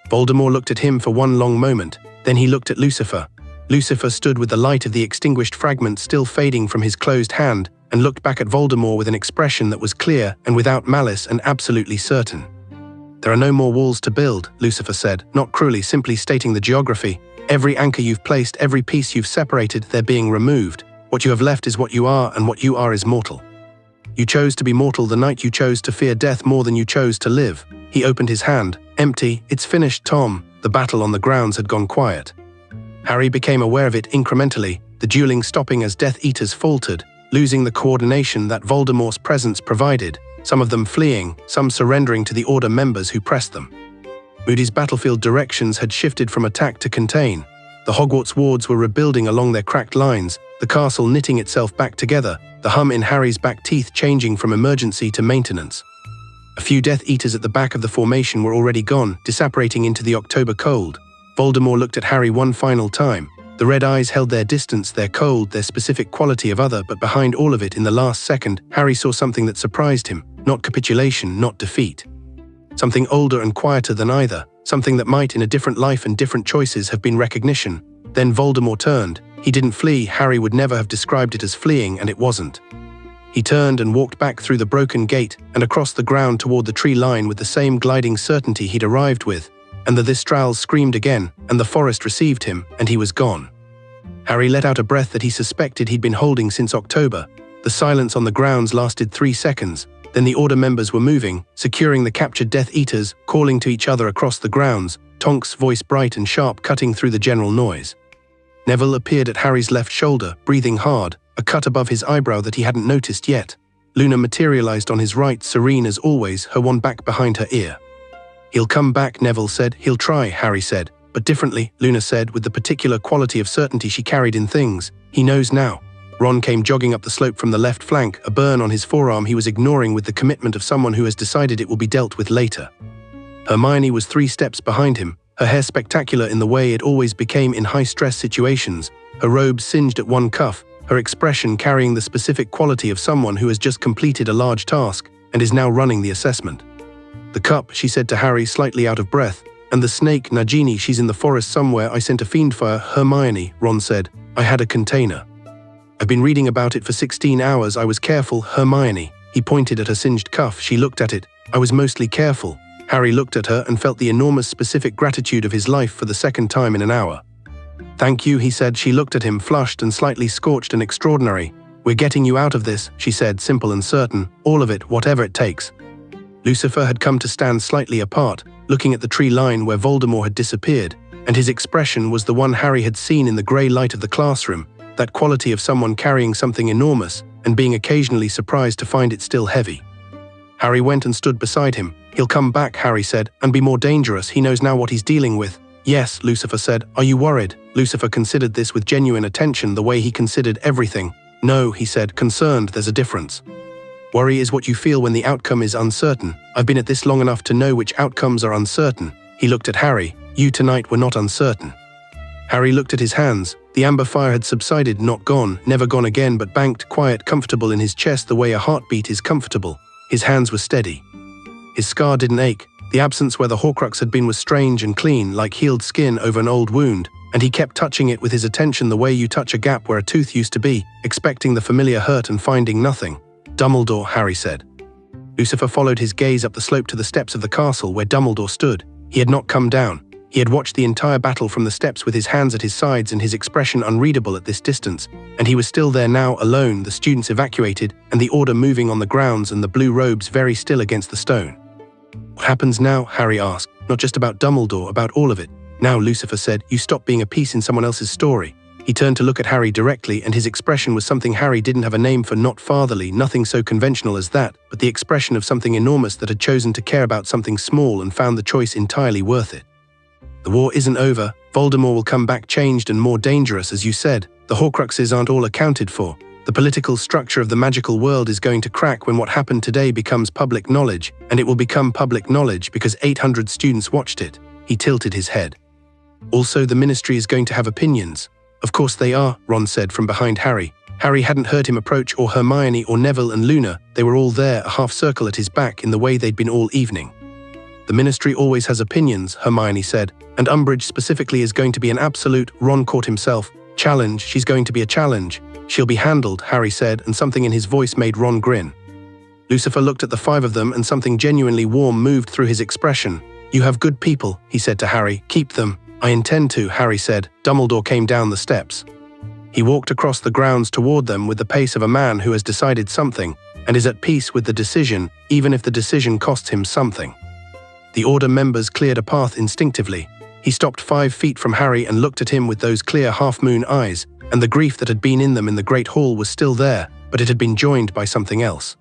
[SPEAKER 1] Voldemort looked at him for one long moment, then he looked at Lucifer. Lucifer stood with the light of the extinguished fragment still fading from his closed hand, and looked back at Voldemort with an expression that was clear and without malice and absolutely certain. There are no more walls to build, Lucifer said, not cruelly, simply stating the geography. Every anchor you've placed, every piece you've separated, they're being removed. What you have left is what you are, and what you are is mortal. You chose to be mortal the night you chose to fear death more than you chose to live. He opened his hand. Empty. It's finished, Tom. The battle on the grounds had gone quiet. Harry became aware of it incrementally, the dueling stopping as Death Eaters faltered, losing the coordination that Voldemort's presence provided, some of them fleeing, some surrendering to the Order members who pressed them. Moody's battlefield directions had shifted from attack to contain. The Hogwarts wards were rebuilding along their cracked lines, the castle knitting itself back together, the hum in Harry's back teeth changing from emergency to maintenance. A few Death Eaters at the back of the formation were already gone, disapparating into the October cold. Voldemort looked at Harry one final time. The red eyes held their distance, their cold, their specific quality of other, but behind all of it, in the last second, Harry saw something that surprised him. Not capitulation, not defeat. Something older and quieter than either, something that might, in a different life and different choices, have been recognition. Then Voldemort turned. He didn't flee, Harry would never have described it as fleeing, and it wasn't. He turned and walked back through the broken gate and across the ground toward the tree line with the same gliding certainty he'd arrived with, and the Thistrals screamed again, and the forest received him, and he was gone. Harry let out a breath that he suspected he'd been holding since October. The silence on the grounds lasted 3 seconds, then the Order members were moving, securing the captured Death Eaters, calling to each other across the grounds, Tonk's voice bright and sharp cutting through the general noise. Neville appeared at Harry's left shoulder, breathing hard, a cut above his eyebrow that he hadn't noticed yet. Luna materialized on his right, serene as always, her wand back behind her ear. "He'll come back," Neville said. "He'll try," Harry said. "But differently," Luna said, with the particular quality of certainty she carried in things. "He knows now." Ron came jogging up the slope from the left flank, a burn on his forearm he was ignoring with the commitment of someone who has decided it will be dealt with later. Hermione was 3 steps behind him, her hair spectacular in the way it always became in high-stress situations, her robe singed at one cuff, her expression carrying the specific quality of someone who has just completed a large task and is now running the assessment. "The cup," she said to Harry, slightly out of breath, "and the snake, Nagini, she's in the forest somewhere. I sent a fiend for her." "Hermione," Ron said. "I had a container. I've been reading about it for 16 hours. I was careful." "Hermione." He pointed at her singed cuff. She looked at it. "I was mostly careful." Harry looked at her and felt the enormous specific gratitude of his life for the second time in an hour. "Thank you," he said. She looked at him, flushed and slightly scorched and extraordinary. "We're getting you out of this," she said, simple and certain. "All of it, whatever it takes." Lucifer had come to stand slightly apart, looking at the tree line where Voldemort had disappeared, and his expression was the one Harry had seen in the grey light of the classroom, that quality of someone carrying something enormous and being occasionally surprised to find it still heavy. Harry went and stood beside him. "He'll come back," Harry said, "and be more dangerous. He knows now what he's dealing with." "Yes," Lucifer said. "Are you worried?" Lucifer considered this with genuine attention, the way he considered everything. "No," he said, "concerned. There's a difference. Worry is what you feel when the outcome is uncertain. I've been at this long enough to know which outcomes are uncertain." He looked at Harry. "You tonight were not uncertain." Harry looked at his hands. The amber fire had subsided, not gone, never gone again, but banked, quiet, comfortable in his chest the way a heartbeat is comfortable. His hands were steady. His scar didn't ache. The absence where the Horcrux had been was strange and clean, like healed skin over an old wound, and he kept touching it with his attention the way you touch a gap where a tooth used to be, expecting the familiar hurt and finding nothing. "Dumbledore," Harry said. Lucifer followed his gaze up the slope to the steps of the castle where Dumbledore stood. He had not come down. He had watched the entire battle from the steps with his hands at his sides and his expression unreadable at this distance, and he was still there now, alone, the students evacuated, and the order moving on the grounds and the blue robes very still against the stone. "What happens now?" Harry asked. "Not just about Dumbledore, about all of it." "Now," Lucifer said, "you stop being a piece in someone else's story." He turned to look at Harry directly, and his expression was something Harry didn't have a name for, not fatherly, nothing so conventional as that, but the expression of something enormous that had chosen to care about something small and found the choice entirely worth it. "The war isn't over. Voldemort will come back changed and more dangerous, as you said. The Horcruxes aren't all accounted for. The political structure of the magical world is going to crack when what happened today becomes public knowledge, and it will become public knowledge because 800 students watched it." He tilted his head. "Also, the Ministry is going to have opinions." "Of course they are," Ron said from behind Harry. Harry hadn't heard him approach, or Hermione or Neville and Luna. They were all there, a half circle at his back in the way they'd been all evening. "The Ministry always has opinions," Hermione said, "and Umbridge specifically is going to be an absolute," Ron caught himself, "challenge. She's going to be a challenge. She'll be handled," Harry said, and something in his voice made Ron grin. Lucifer looked at the 5 of them, and something genuinely warm moved through his expression. "You have good people," he said to Harry. "Keep them." "I intend to," Harry said. Dumbledore came down the steps. He walked across the grounds toward them with the pace of a man who has decided something and is at peace with the decision, even if the decision costs him something. The Order members cleared a path instinctively. He stopped 5 feet from Harry and looked at him with those clear half-moon eyes, and the grief that had been in them in the Great Hall was still there, but it had been joined by something else.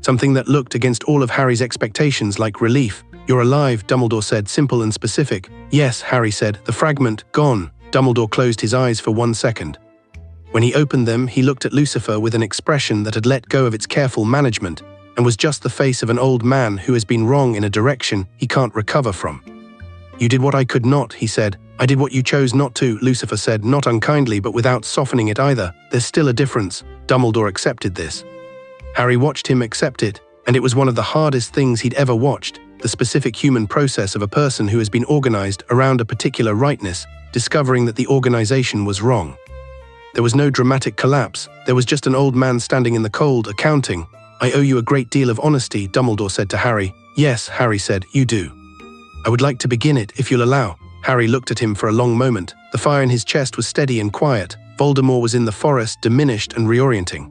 [SPEAKER 1] Something that looked against all of Harry's expectations like relief. "You're alive," Dumbledore said, simple and specific. "Yes," Harry said. "The fragment, gone." Dumbledore closed his eyes for 1 second. When he opened them, he looked at Lucifer with an expression that had let go of its careful management and was just the face of an old man who has been wrong in a direction he can't recover from. "You did what I could not," he said. "I did what you chose not to," Lucifer said, not unkindly but without softening it either. "There's still a difference." Dumbledore accepted this. Harry watched him accept it, and it was one of the hardest things he'd ever watched, the specific human process of a person who has been organized around a particular rightness, discovering that the organization was wrong. There was no dramatic collapse. There was just an old man standing in the cold, accounting. "I owe you a great deal of honesty," Dumbledore said to Harry. "Yes," Harry said, "you do." "I would like to begin it, if you'll allow." Harry looked at him for a long moment. The fire in his chest was steady and quiet. Voldemort was in the forest, diminished and reorienting.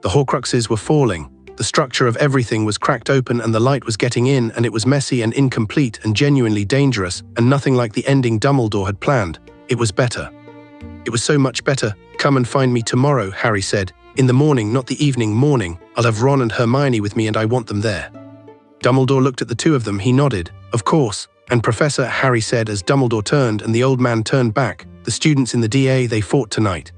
[SPEAKER 1] The Horcruxes were falling. The structure of everything was cracked open and the light was getting in, and it was messy and incomplete and genuinely dangerous, and nothing like the ending Dumbledore had planned. It was better. It was so much better. "Come and find me tomorrow," Harry said. "In the morning, not the evening, morning. I'll have Ron and Hermione with me and I want them there." Dumbledore looked at the two of them. He nodded. "Of course." "And Professor," Harry said as Dumbledore turned and the old man turned back. "The students in the DA, they fought tonight.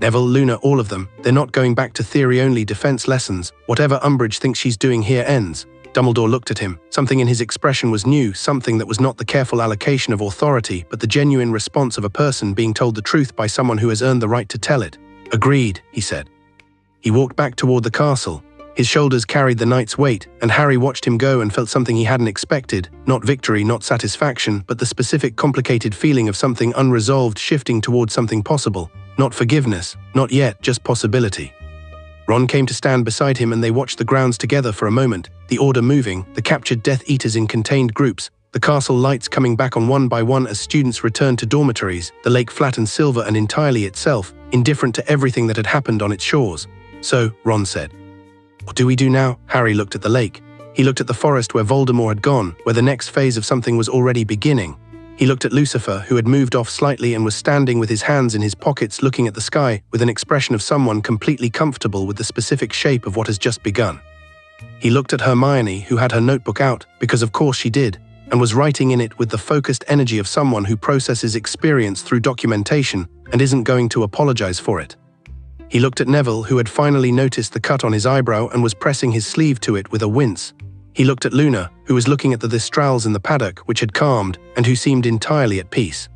[SPEAKER 1] Neville, Luna, all of them. They're not going back to theory-only defense lessons. Whatever Umbridge thinks she's doing here ends." Dumbledore looked at him. Something in his expression was new, something that was not the careful allocation of authority, but the genuine response of a person being told the truth by someone who has earned the right to tell it. "Agreed," he said. He walked back toward the castle. His shoulders carried the night's weight, and Harry watched him go and felt something he hadn't expected. Not victory, not satisfaction, but the specific complicated feeling of something unresolved shifting towards something possible. Not forgiveness, not yet, just possibility. Ron came to stand beside him and they watched the grounds together for a moment, the Order moving, the captured Death Eaters in contained groups, the castle lights coming back on one by one as students returned to dormitories, the lake flat and silver and entirely itself, indifferent to everything that had happened on its shores. "So," Ron said. "What do we do now?" Harry looked at the lake. He looked at the forest where Voldemort had gone, where the next phase of something was already beginning. He looked at Lucifer, who had moved off slightly and was standing with his hands in his pockets looking at the sky with an expression of someone completely comfortable with the specific shape of what has just begun. He looked at Hermione, who had her notebook out, because of course she did, and was writing in it with the focused energy of someone who processes experience through documentation and isn't going to apologize for it. He looked at Neville, who had finally noticed the cut on his eyebrow and was pressing his sleeve to it with a wince. He looked at Luna, who was looking at the Thestrals in the paddock, which had calmed, and who seemed entirely at peace.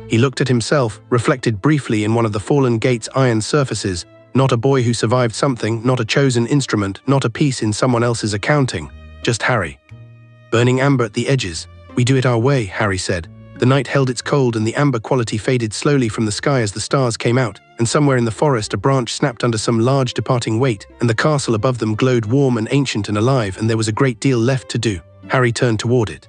[SPEAKER 1] He looked at himself, reflected briefly in one of the fallen gate's iron surfaces, not a boy who survived something, not a chosen instrument, not a piece in someone else's accounting, just Harry. Burning amber at the edges. "We do it our way," Harry said. The night held its cold and the amber quality faded slowly from the sky as the stars came out, and somewhere in the forest a branch snapped under some large departing weight, and the castle above them glowed warm and ancient and alive, and there was a great deal left to do. Harry turned toward it.